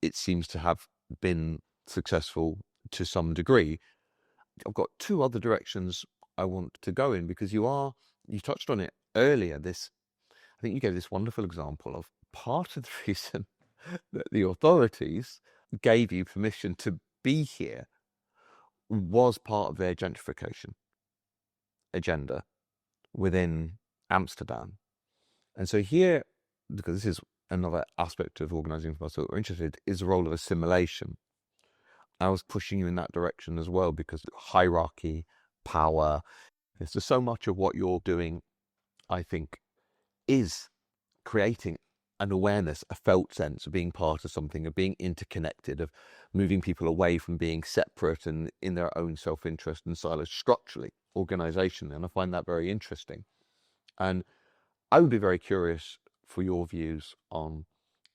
it seems to have been successful to some degree. I've got two other directions I want to go in, because you touched on it earlier. I think you gave this wonderful example of part of the reason that the authorities gave you permission to be here was part of their gentrification agenda within Amsterdam. And so here, because this is another aspect of organising for us that we're interested, is the role of assimilation. I was pushing you in that direction as well, because hierarchy, power, there's just so much of what you're doing, I think, is creating an awareness, a felt sense of being part of something, of being interconnected, of moving people away from being separate and in their own self-interest and silos structurally, organisation. And I find that very interesting. And I would be very curious for your views on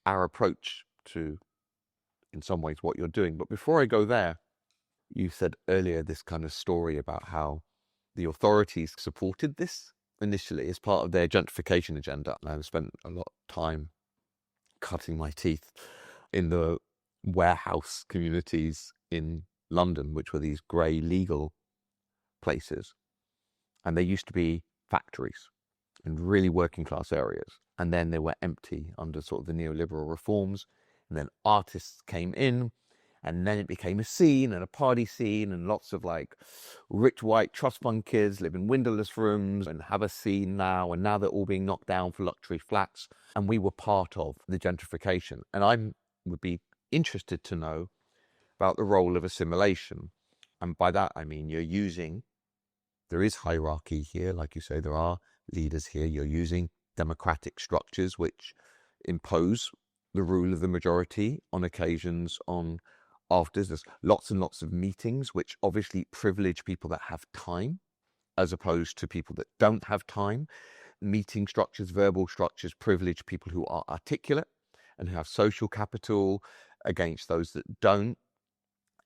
our approach to, in some ways, what you're doing. But before I go there, you said earlier this kind of story about how the authorities supported this initially as part of their gentrification agenda. And I've spent a lot of time cutting my teeth in the warehouse communities in London, which were these grey legal places. And they used to be factories in really working class areas. And then they were empty under sort of the neoliberal reforms. And then artists came in, and then it became a scene and a party scene, and lots of like rich white trust fund kids live in windowless rooms and have a scene now. And now they're all being knocked down for luxury flats. And we were part of the gentrification. And I would be interested to know about the role of assimilation. And by that, I mean, there is hierarchy here. Like you say, there are leaders here. You're using democratic structures which impose the rule of the majority on occasions, on afters. There's lots and lots of meetings which obviously privilege people that have time as opposed to people that don't have time. Meeting structures, verbal structures privilege people who are articulate and who have social capital against those that don't.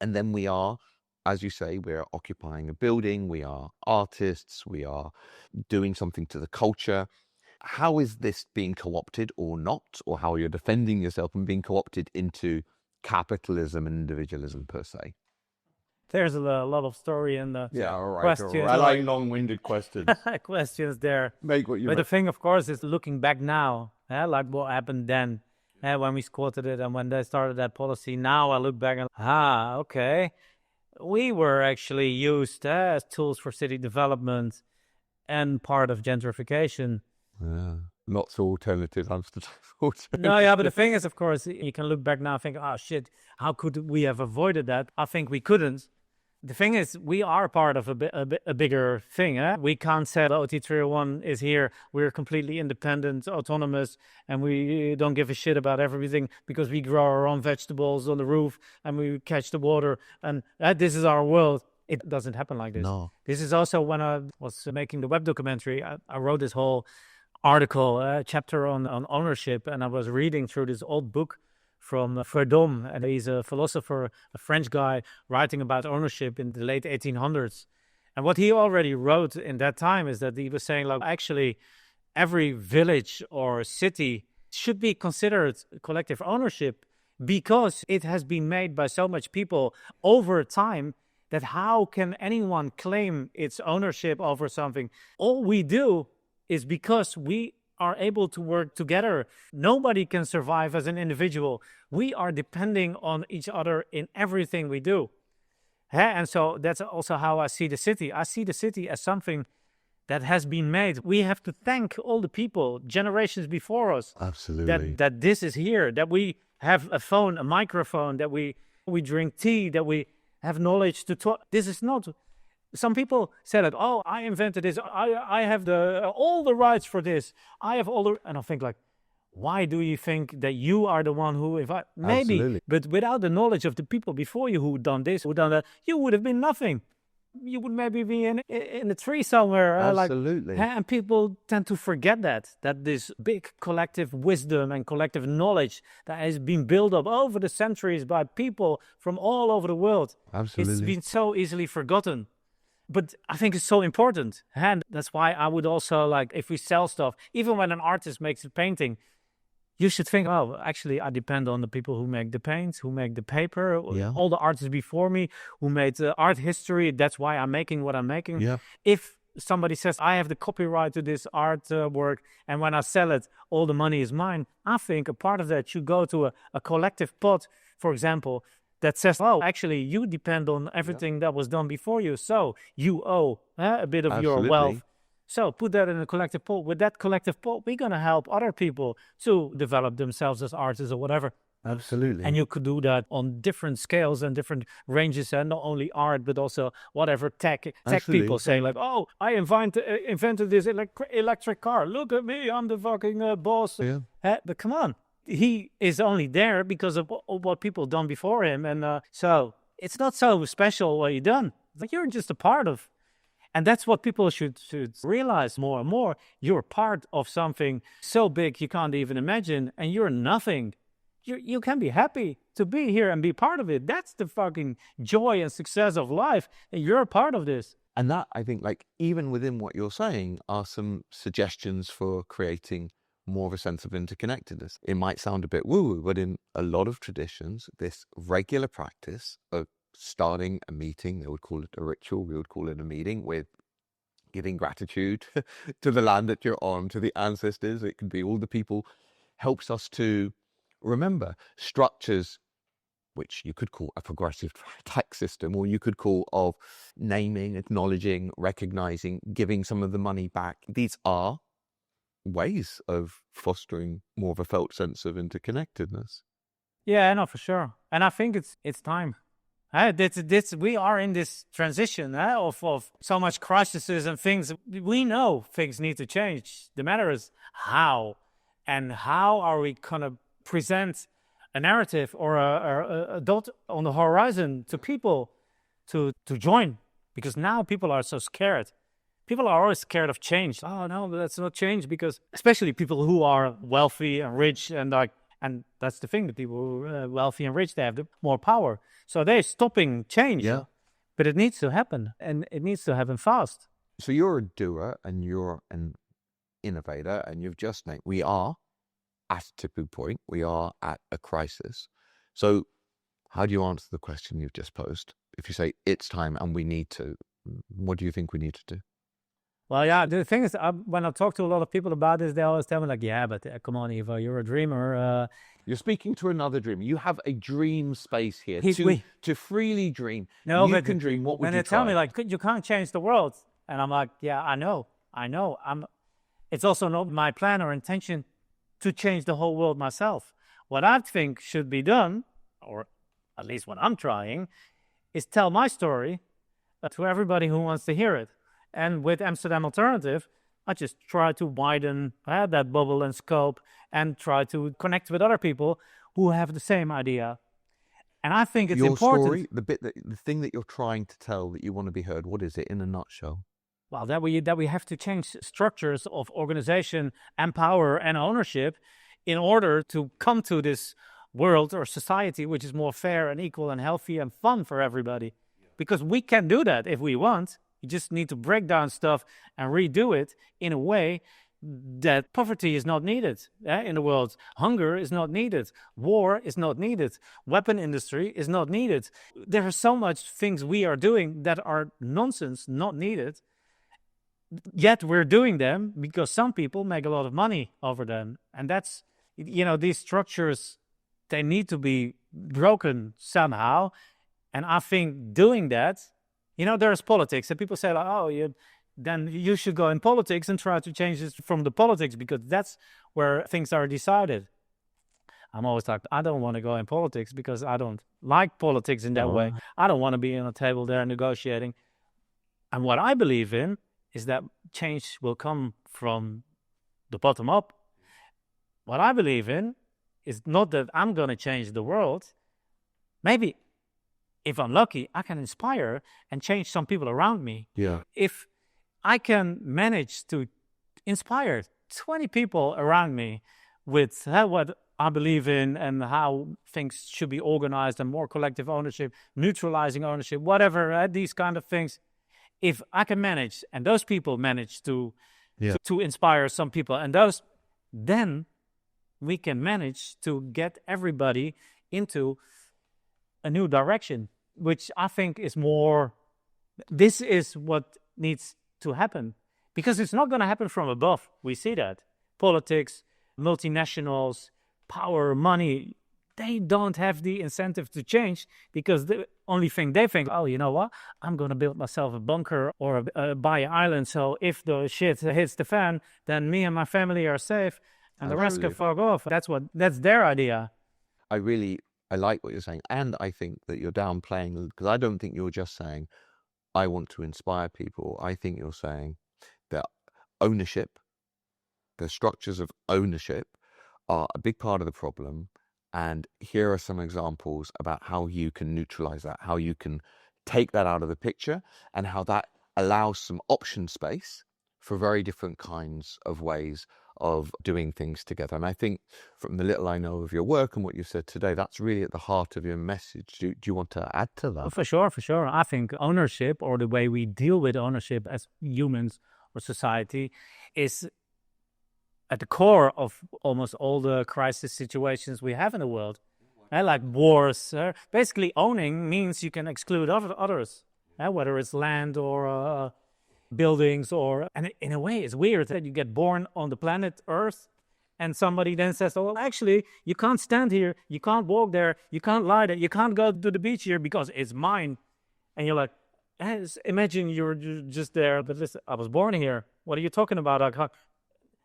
And then we are, as you say, we're occupying a building, we are artists, we are doing something to the culture. How is this being co-opted or not, or how you're defending yourself from being co-opted into capitalism and individualism per se?
There's a lot of story in the questions.
I like long-winded questions.
Questions there.
Make what you
But the thing, of course, is looking back now, like what happened then, when we squatted it and when they started that policy. Now I look back and, okay, we were actually used as tools for city development and part of gentrification.
Yeah, lots of alternatives.
No, yeah, but the thing is, of course, you can look back now and think, oh shit, how could we have avoided that? I think we couldn't. The thing is, we are part of a bigger thing. We can't say OT 301 is here. We're completely independent, autonomous, and we don't give a shit about everything because we grow our own vegetables on the roof and we catch the water. And this is our world. It doesn't happen like this.
No.
This is also when I was making the web documentary, I wrote this whole article, chapter on ownership, and I was reading through this old book from Vrij Beton, and he's a philosopher, a French guy writing about ownership in the late 1800s. And what he already wrote in that time is that he was saying, like, actually, every village or city should be considered collective ownership because it has been made by so much people over time that how can anyone claim its ownership over something? All we do is because we are able to work together. Nobody can survive as an individual. We are depending on each other in everything we do. And so that's also how I see the city. I see the city as something that has been made. We have to thank all the people, generations before us.
Absolutely.
That this is here, that we have a phone, a microphone, that we drink tea, that we have knowledge to talk. This is not... Some people say that, oh, I invented this. I have all the rights for this. I have all the... And I think, like, why do you think that you are the one who... Maybe,
Absolutely.
but without the knowledge of the people before you who done this, who done that, you would have been nothing. You would maybe be in a tree somewhere.
Absolutely.
And people tend to forget that this big collective wisdom and collective knowledge that has been built up over the centuries by people from all over the world.
Absolutely.
It's been so easily forgotten. But I think it's so important. And that's why I would also, like, if we sell stuff, even when an artist makes a painting, you should think, oh, actually, I depend on the people who make the paints, who make the paper, all the artists before me, who made art history. That's why I'm making what I'm making.
Yeah.
If somebody says, I have the copyright to this artwork, and when I sell it, all the money is mine, I think a part of that should go to a collective pot, for example, that says, oh, actually, you depend on everything that was done before you, so you owe a bit of your wealth. So put that in a collective pot. With that collective pot, we're going to help other people to develop themselves as artists or whatever.
Absolutely.
And you could do that on different scales and different ranges, and not only art, but also whatever tech people say, like, oh, I invented this electric car. Look at me, I'm the fucking boss.
Yeah.
But come on. He is only there because of what people done before him. And so it's not so special what you done. Like, you're just a part of. And that's what people should realize more and more. You're part of something so big you can't even imagine, and you're nothing. You can be happy to be here and be part of it. That's the fucking joy and success of life. And you're a part of this.
And that, I think, like, even within what you're saying are some suggestions for creating more of a sense of interconnectedness. It might sound a bit woo-woo, but in a lot of traditions, this regular practice of starting a meeting, they would call it a ritual, we would call it a meeting, with giving gratitude to the land that you're on, to the ancestors, it could be all the people, helps us to remember structures which you could call a progressive tax system, or you could call of naming, acknowledging, recognizing, giving some of the money back. These are ways of fostering more of a felt sense of interconnectedness.
Yeah, no, for sure. And I think it's time. We are in this transition of so much crises and things. We know things need to change. The matter is how, and how are we going to present a narrative or a dot on the horizon to people to join? Because now people are so scared. People are always scared of change. Oh no, that's not change, because especially people who are wealthy and rich and that's the thing, the people who are wealthy and rich, they have more power. So they're stopping change.
Yeah.
But it needs to happen, and it needs to happen fast.
So you're a doer and you're an innovator, and you've just named, we are at a tipping point. We are at a crisis. So how do you answer the question you've just posed? If you say it's time and we need to, what do you think we need to do?
Well, yeah, the thing is, when I talk to a lot of people about this, they always tell me, like, yeah, but come on, Ivo, you're a dreamer.
You're speaking to another dreamer. You have a dream space here to freely dream.
No,
you
but
can dream. What would
when
you
they tell
try?
me, like, you can't change the world, and I'm like, yeah, I know. It's also not my plan or intention to change the whole world myself. What I think should be done, or at least what I'm trying, is tell my story to everybody who wants to hear it. And with Amsterdam Alternative, I just try to widen that bubble and scope and try to connect with other people who have the same idea. And I think it's
Your
important.
story, the thing that you're trying to tell that you want to be heard, what is it in a nutshell?
Well, that we have to change structures of organization and power and ownership in order to come to this world or society which is more fair and equal and healthy and fun for everybody. Because we can do that if we want. You just need to break down stuff and redo it in a way that poverty is not needed in the world. Hunger is not needed. War is not needed. Weapon industry is not needed. There are so much things we are doing that are nonsense, not needed. Yet we're doing them because some people make a lot of money over them. And that's, these structures, they need to be broken somehow. And I think doing that, there's politics. And people say, like, then you should go in politics and try to change this from the politics because that's where things are decided. I'm always like, I don't want to go in politics because I don't like politics in that way. I don't want to be on a table there negotiating. And what I believe in is that change will come from the bottom up. What I believe in is not that I'm going to change the world. Maybe if I'm lucky, I can inspire and change some people around me.
Yeah.
If I can manage to inspire 20 people around me with what I believe in and how things should be organized and more collective ownership, neutralizing ownership, whatever, these kind of things. If I can manage, and those people manage to inspire some people, and then we can manage to get everybody into a new direction, which I think is more, this is what needs to happen. Because it's not going to happen from above. We see that. Politics, multinationals, power, money, they don't have the incentive to change because the only thing they think, you know what? I'm going to build myself a bunker or buy an island. So if the shit hits the fan, then me and my family are safe and the rest can fuck off. That's their idea.
I like what you're saying. And I think that you're downplaying, because I don't think you're just saying, I want to inspire people. I think you're saying that ownership, the structures of ownership are a big part of the problem. And here are some examples about how you can neutralize that, how you can take that out of the picture, and how that allows some option space for very different kinds of ways of doing things together. And I think from the little I know of your work and what you said today, that's really at the heart of your message. Do you want to add to that?
For sure. I think ownership, or the way we deal with ownership as humans or society, is at the core of almost all the crisis situations we have in the world. Like wars. Basically, owning means you can exclude others, whether it's land or buildings, and in a way, it's weird that you get born on the planet Earth and somebody then says, oh, well, actually, you can't stand here, you can't walk there, you can't lie there, you can't go to the beach here because it's mine. And you're like, imagine you're just there, but listen, I was born here. What are you talking about?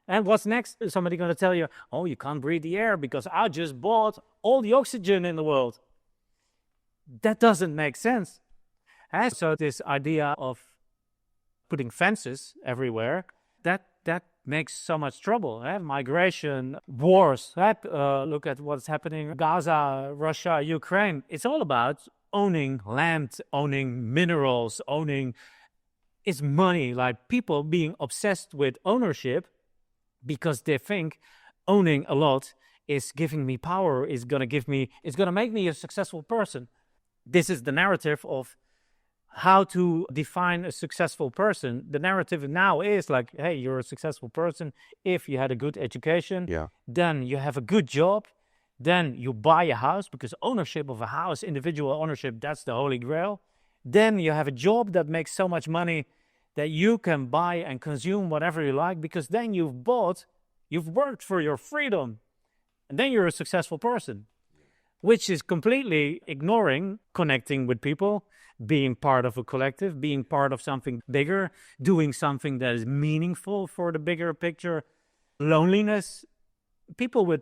And what's next? Is somebody going to tell you, oh, you can't breathe the air because I just bought all the oxygen in the world? That doesn't make sense. And so this idea of putting fences everywhere, that makes so much trouble. Migration, wars. Look at what's happening in Gaza, Russia, Ukraine. It's all about owning land, owning minerals, owning it's money. Like people being obsessed with ownership because they think owning a lot is giving me power, it's going to make me a successful person. This is the narrative of how to define a successful person. The narrative now is like, hey, you're a successful person if you had a good education, then you have a good job, then you buy a house, because ownership of a house, individual ownership, that's the holy grail. Then you have a job that makes so much money that you can buy and consume whatever you like, because then you've worked for your freedom, and then you're a successful person, which is completely ignoring connecting with people, being part of a collective, being part of something bigger, doing something that is meaningful for the bigger picture. Loneliness, people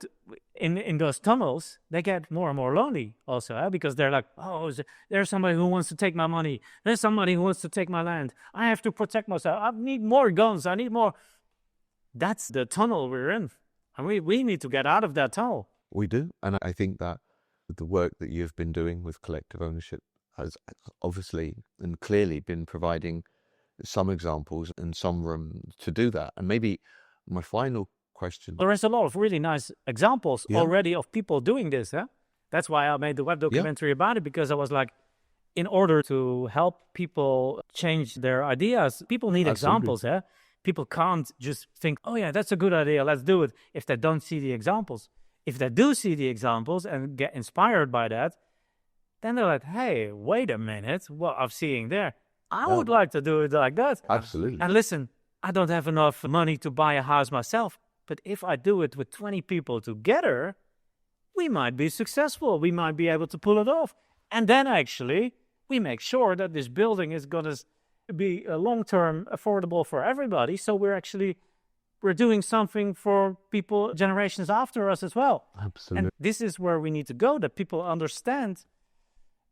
in those tunnels, they get more and more lonely also, because they're like, oh, there's somebody who wants to take my money. There's somebody who wants to take my land. I have to protect myself. I need more guns. I need more. That's the tunnel we're in. And we need to get out of that tunnel.
We do. And I think that The work that you've been doing with collective ownership has obviously and clearly been providing some examples and some room to do that. And maybe my final question.
There is a lot of really nice examples already of people doing this. That's why I made the web documentary about it, because I was like, in order to help people change their ideas, people need examples. People can't just think, oh yeah, that's a good idea, let's do it, if they don't see the examples. If they do see the examples and get inspired by that, then they're like, hey, wait a minute, what I'm seeing there, I would like to do it like that.
Absolutely.
And listen, I don't have enough money to buy a house myself, but if I do it with 20 people together, we might be successful. We might be able to pull it off. And then actually, we make sure that this building is going to be long-term affordable for everybody. So we're doing something for people, generations after us as well.
Absolutely.
And this is where we need to go, that people understand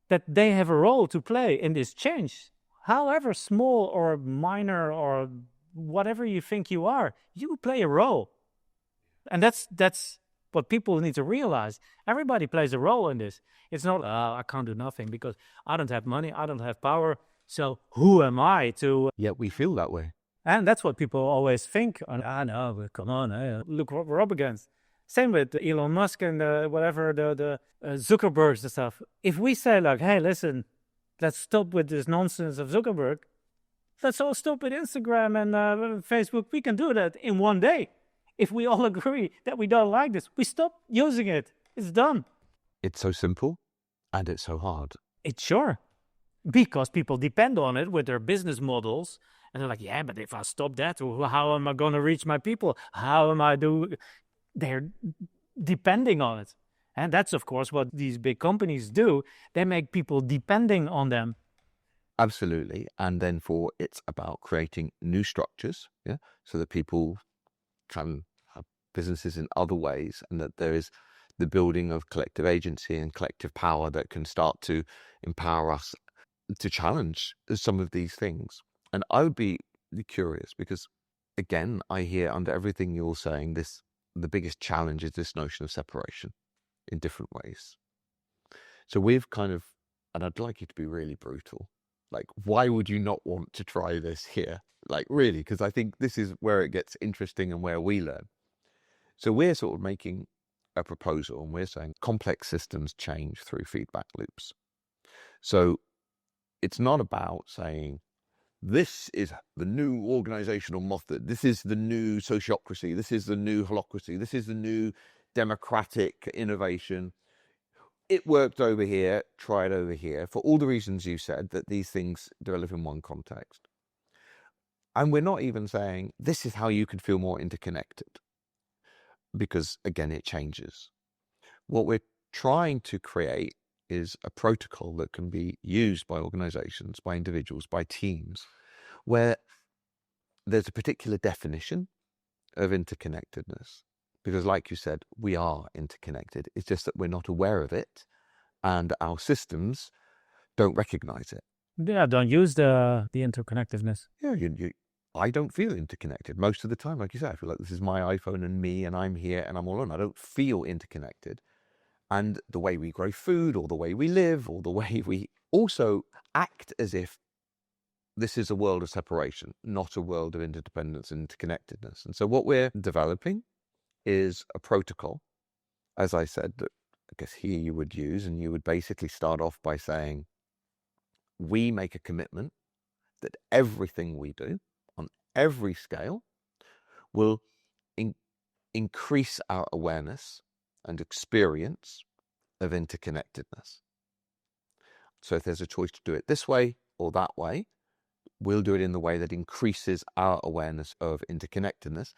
that they have a role to play in this change. However small or minor or whatever you think you are, you play a role. And that's what people need to realize. Everybody plays a role in this. It's not, I can't do nothing because I don't have money, I don't have power. So who am I to...
Yet we feel that way.
And that's what people always think. No, come on, look what we're up against. Same with Elon Musk and the Zuckerbergs and stuff. If we say like, hey, listen, let's stop with this nonsense of Zuckerberg. Let's all stop with Instagram and Facebook. We can do that in one day. If we all agree that we don't like this, we stop using it. It's done.
It's so simple and it's so hard.
It's sure. Because people depend on it with their business models. And they're like, yeah, but if I stop that, how am I going to reach my people? How am I doing? They're depending on it. And that's, of course, what these big companies do. They make people depending on them.
Absolutely. And then it's about creating new structures, so that people can have businesses in other ways, and that there is the building of collective agency and collective power that can start to empower us to challenge some of these things. And I would be curious because, again, I hear under everything you're saying, the biggest challenge is this notion of separation in different ways. So we've and I'd like you to be really brutal. Like, why would you not want to try this here? Like, really, because I think this is where it gets interesting and where we learn. So we're sort of making a proposal and we're saying complex systems change through feedback loops. So it's not about saying, this is the new organizational method, this is the new sociocracy, this is the new holocracy, this is the new democratic innovation. It worked over here, try it over here, for all the reasons you said, that these things develop in one context. And we're not even saying, this is how you can feel more interconnected, because, again, it changes. What we're trying to create is a protocol that can be used by organizations, by individuals, by teams, where there's a particular definition of interconnectedness. Because, like you said, we are interconnected. It's just that we're not aware of it, and our systems don't recognize it.
Yeah, don't use the interconnectedness.
Yeah, I don't feel interconnected most of the time. Like you said, I feel like this is my iPhone and me, and I'm here and I'm all alone. I don't feel interconnected. And the way we grow food, or the way we live, or the way we also act as if this is a world of separation, not a world of interdependence and interconnectedness. And so what we're developing is a protocol, as I said, that I guess here you would use, and you would basically start off by saying, we make a commitment that everything we do on every scale will increase our awareness and experience of interconnectedness. So if there's a choice to do it this way or that way, we'll do it in the way that increases our awareness of interconnectedness.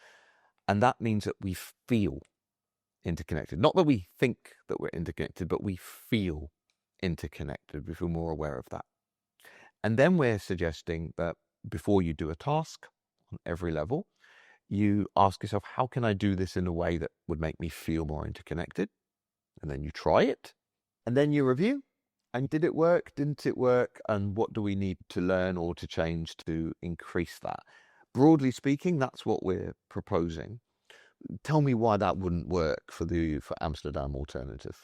And that means that we feel interconnected. Not that we think that we're interconnected, but we feel interconnected. We feel more aware of that. And then we're suggesting that before you do a task on every level, you ask yourself, how can I do this in a way that would make me feel more interconnected? And then you try it, and then you review. And did it work? Didn't it work? And what do we need to learn or to change to increase that? Broadly speaking, that's what we're proposing. Tell me why that wouldn't work for Amsterdam Alternative.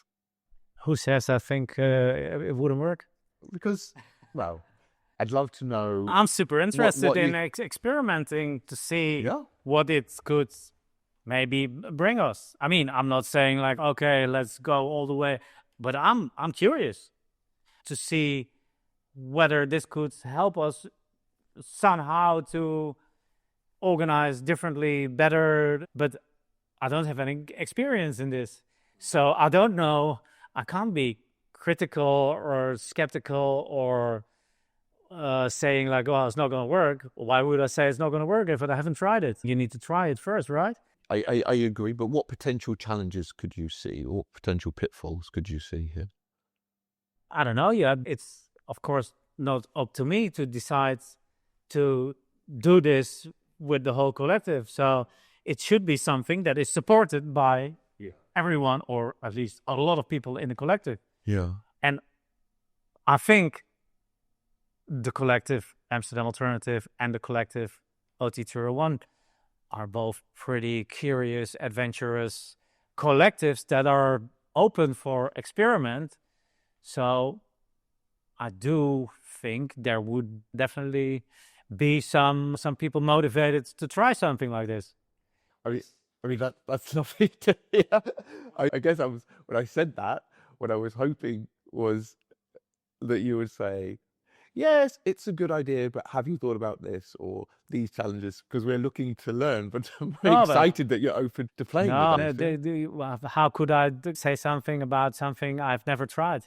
Who says I think it wouldn't work?
Because, well, I'd love to know.
I'm super interested
what
in
you-
experimenting to see
Yeah.
what it could maybe bring us. I mean, I'm not saying like, okay, let's go all the way, but I'm curious to see whether this could help us somehow to organize differently, better. But I don't have any experience in this, so I don't know. I can't be critical or skeptical or saying like, "Oh, it's not going to work." Why would I say it's not going to work if I haven't tried it? You need to try it first, right?
I agree, but what potential challenges could you see, or what potential pitfalls could you see here?
I don't know yet. It's of course not up to me to decide to do this with the whole collective. So it should be something that is supported by everyone, or at least a lot of people in the collective.
Yeah.
And I think the collective Amsterdam Alternative and the collective OT201 are both pretty curious, adventurous collectives that are open for experiment. So I do think there would definitely be some people motivated to try something like this.
I mean that's nothing to hear. I guess when I said that, what I was hoping was that you would say, yes, it's a good idea, but have you thought about this or these challenges? Because we're looking to learn, but I'm very excited that you're open to playing with us.
Well, how could I say something about something I've never tried?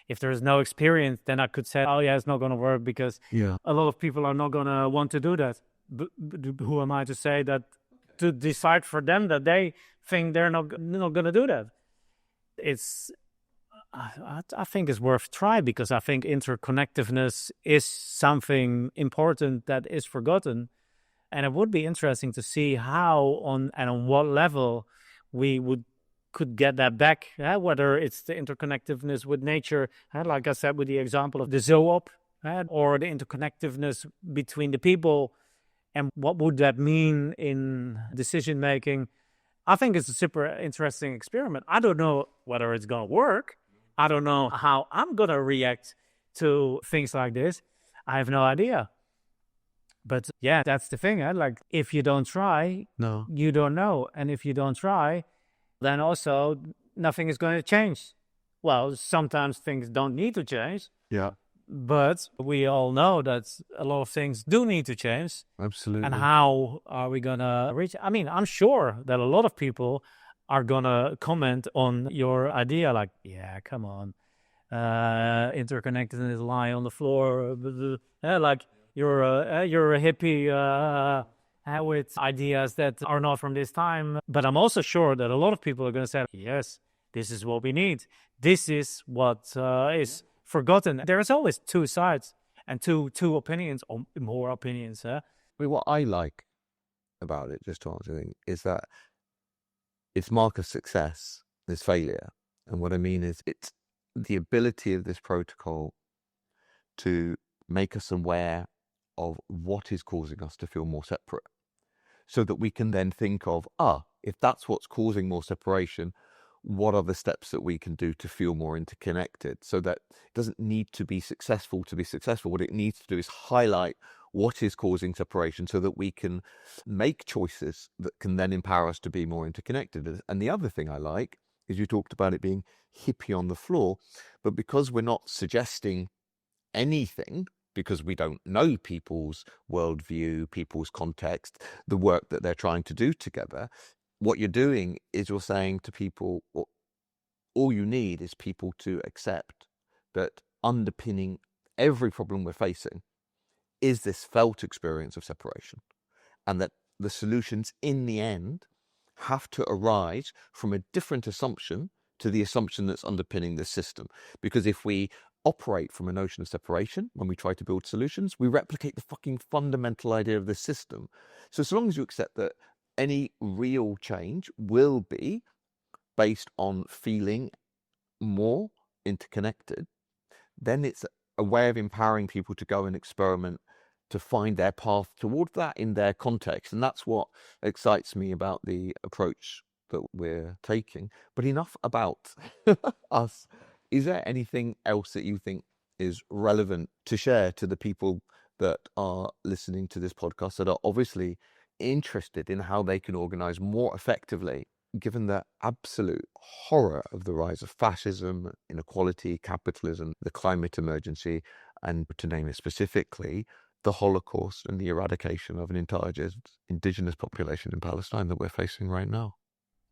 If there is no experience, then I could say, oh yeah, it's not going to work because a lot of people are not going to want to do that. But who am I to say that, to decide for them that they think they're not going to do that? I think it's worth try, because I think interconnectedness is something important that is forgotten. And it would be interesting to see how on what level we could get that back, whether it's the interconnectedness with nature, like I said, with the example of the zoop, or the interconnectedness between the people, and what would that mean in decision making. I think it's a super interesting experiment. I don't know whether it's going to work. I don't know how I'm going to react to things like this. I have no idea. But yeah, that's the thing. Like, if you don't try, you don't know. And if you don't try, then also nothing is going to change. Well, sometimes things don't need to change.
Yeah.
But we all know that a lot of things do need to change.
Absolutely.
And how are we going to reach? I mean, I'm sure that a lot of people are going to comment on your idea like, yeah, come on. Interconnectedness lie on the floor. Like, you're a hippie with ideas that are not from this time. But I'm also sure that a lot of people are going to say, yes, this is what we need. This is what is forgotten. There is always two sides and two opinions, or more opinions.
I mean, what I like about it, just to answer the thing, is that its mark of success is failure. And what I mean is, it's the ability of this protocol to make us aware of what is causing us to feel more separate, so that we can then think of, if that's what's causing more separation, what are the steps that we can do to feel more interconnected? So that it doesn't need to be successful to be successful. What it needs to do is highlight what is causing separation, so that we can make choices that can then empower us to be more interconnected. And the other thing I like is, you talked about it being hippie on the floor, but because we're not suggesting anything, because we don't know people's worldview, people's context, the work that they're trying to do together, what you're doing is you're saying to people, all you need is people to accept that underpinning every problem we're facing is this felt experience of separation, and that the solutions in the end have to arise from a different assumption to the assumption that's underpinning the system. Because if we operate from a notion of separation when we try to build solutions, we replicate the fucking fundamental idea of the system. So long as you accept that any real change will be based on feeling more interconnected, then it's a way of empowering people to go and experiment, to find their path towards that in their context. And that's what excites me about the approach that we're taking. But enough about us Is there anything else that you think is relevant to share to the people that are listening to this podcast that are obviously interested in how they can organize more effectively, given the absolute horror of the rise of fascism, inequality, capitalism, the climate emergency, and to name it specifically, the Holocaust and the eradication of an entire indigenous population in Palestine that we're facing right now?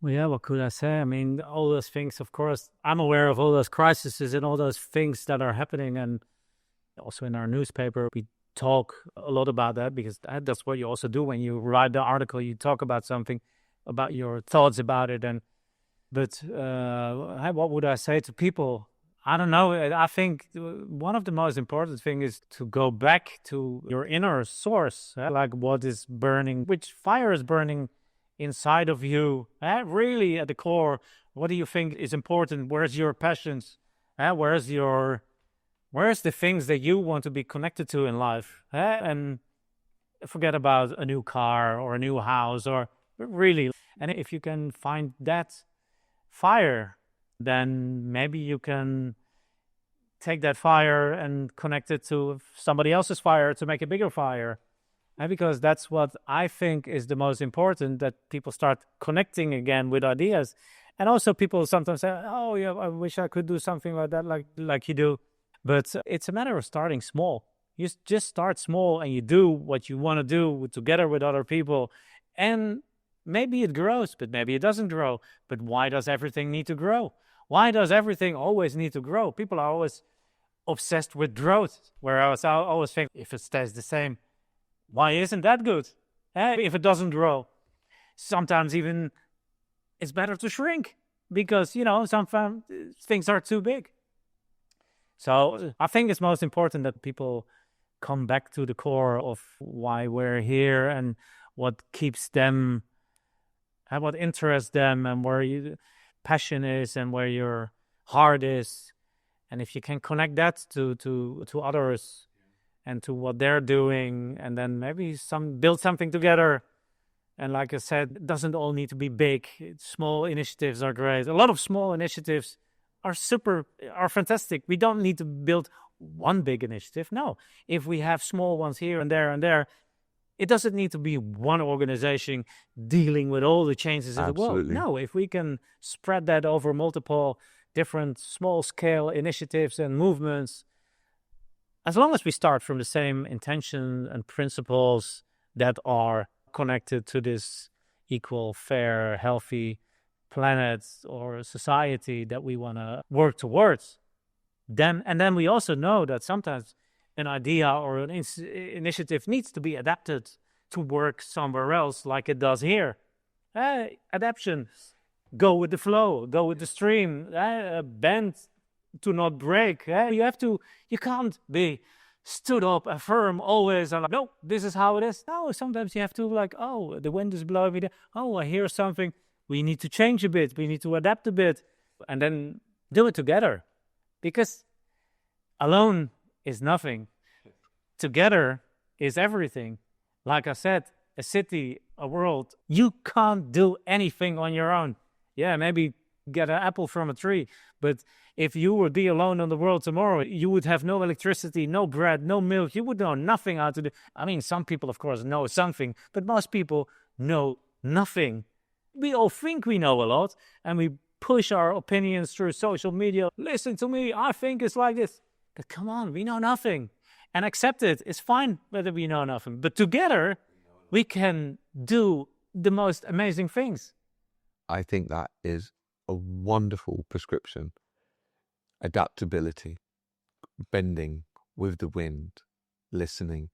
Well, yeah, what could I say? I mean, all those things, of course, I'm aware of all those crises and all those things that are happening. And also in our newspaper, we talk a lot about that, because that's what you also do when you write the article. You talk about something, about your thoughts about it. But what would I say to people? I don't know. I think one of the most important things is to go back to your inner source, like what is burning, which fire is burning inside of you, really at the core. What do you think is important? Where's your passions? Where's the things that you want to be connected to in life? And forget about a new car or a new house, or really. And if you can find that fire, then maybe you can take that fire and connect it to somebody else's fire to make a bigger fire. Because that's what I think is the most important, that people start connecting again with ideas. And also people sometimes say, oh, yeah, I wish I could do something like that, like you do. But it's a matter of starting small. You just start small and you do what you want to do together with other people. And maybe it grows, but maybe it doesn't grow. But why does everything need to grow? Why does everything always need to grow? People are always obsessed with growth, whereas I always think if it stays the same, why isn't that good? If it doesn't grow, sometimes even it's better to shrink, because, some things are too big. So I think it's most important that people come back to the core of why we're here and what keeps them, and what interests them, and where your passion is and where your heart is. And if you can connect that to others and to what they're doing, and then maybe build something together. And like I said, it doesn't all need to be big. Small initiatives are great. A lot of small initiatives are fantastic. We don't need to build one big initiative. No, if we have small ones here and there, it doesn't need to be one organization dealing with all the changes in the world. No, if we can spread that over multiple different small-scale initiatives and movements, as long as we start from the same intention and principles that are connected to this equal, fair, healthy planet or society that we want to work towards, then we also know that sometimes an idea or an initiative needs to be adapted to work somewhere else, like it does here. Adaptation, go with the flow, go with the stream, bend to not break. You can't be stood up and firm always and like, no, this is how it is. No, sometimes you have to oh, the wind is blowing me down. Oh, I hear something. We need to change a bit. We need to adapt a bit, and then do it together, because alone is nothing. Together is everything. Like I said, a city, a world, you can't do anything on your own. Yeah, maybe get an apple from a tree, but if you would be alone on the world tomorrow, you would have no electricity, no bread, no milk. You would know nothing how to do. I mean, some people, of course, know something, but most people know nothing. We all think we know a lot, and we push our opinions through social media. Listen to me, I think it's like this. But come on, we know nothing. And accept it. It's fine whether we know nothing. But together, we can do the most amazing things.
I think that is a wonderful prescription. Adaptability, bending with the wind, listening,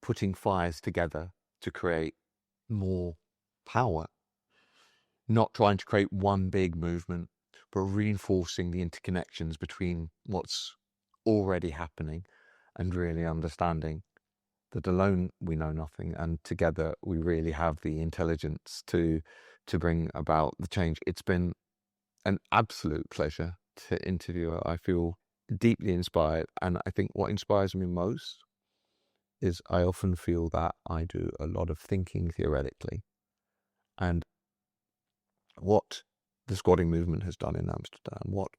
putting fires together to create more power. Not trying to create one big movement, but reinforcing the interconnections between what's already happening and really understanding that alone we know nothing, and together we really have the intelligence to bring about the change. It's been an absolute pleasure to interview her. I feel deeply inspired, and I think what inspires me most is I often feel that I do a lot of thinking theoretically, and what the squatting movement has done in Amsterdam, what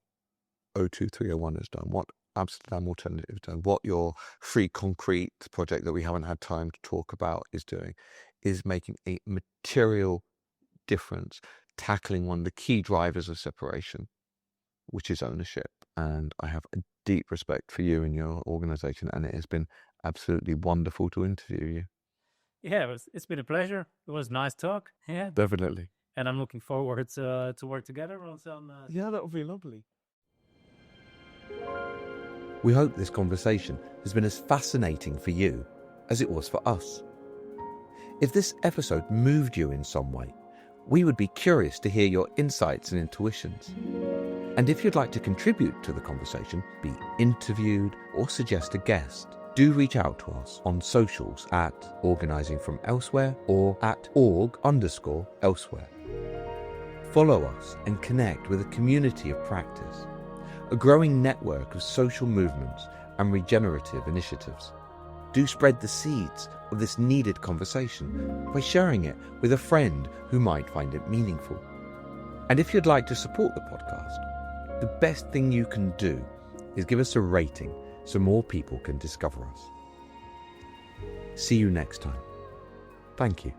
O2301 has done, what Amsterdam Alternative has done, what your Free Concrete project that we haven't had time to talk about is doing, is making a material difference, tackling one of the key drivers of separation, which is ownership. And I have a deep respect for you and your organisation, and it has been absolutely wonderful to interview you.
Yeah, it's been a pleasure. It was a nice talk. Yeah,
Definitely.
and I'm looking forward to work together on some.
Yeah, that would be lovely. We hope this conversation has been as fascinating for you as it was for us. If this episode moved you in some way, we would be curious to hear your insights and intuitions. And if you'd like to contribute to the conversation, be interviewed or suggest a guest, do reach out to us on socials at Organising from Elsewhere or at org_elsewhere. Follow us and connect with a community of practice, a growing network of social movements and regenerative initiatives. Do spread the seeds of this needed conversation by sharing it with a friend who might find it meaningful. And if you'd like to support the podcast, the best thing you can do is give us a rating so more people can discover us. See you next time. Thank you.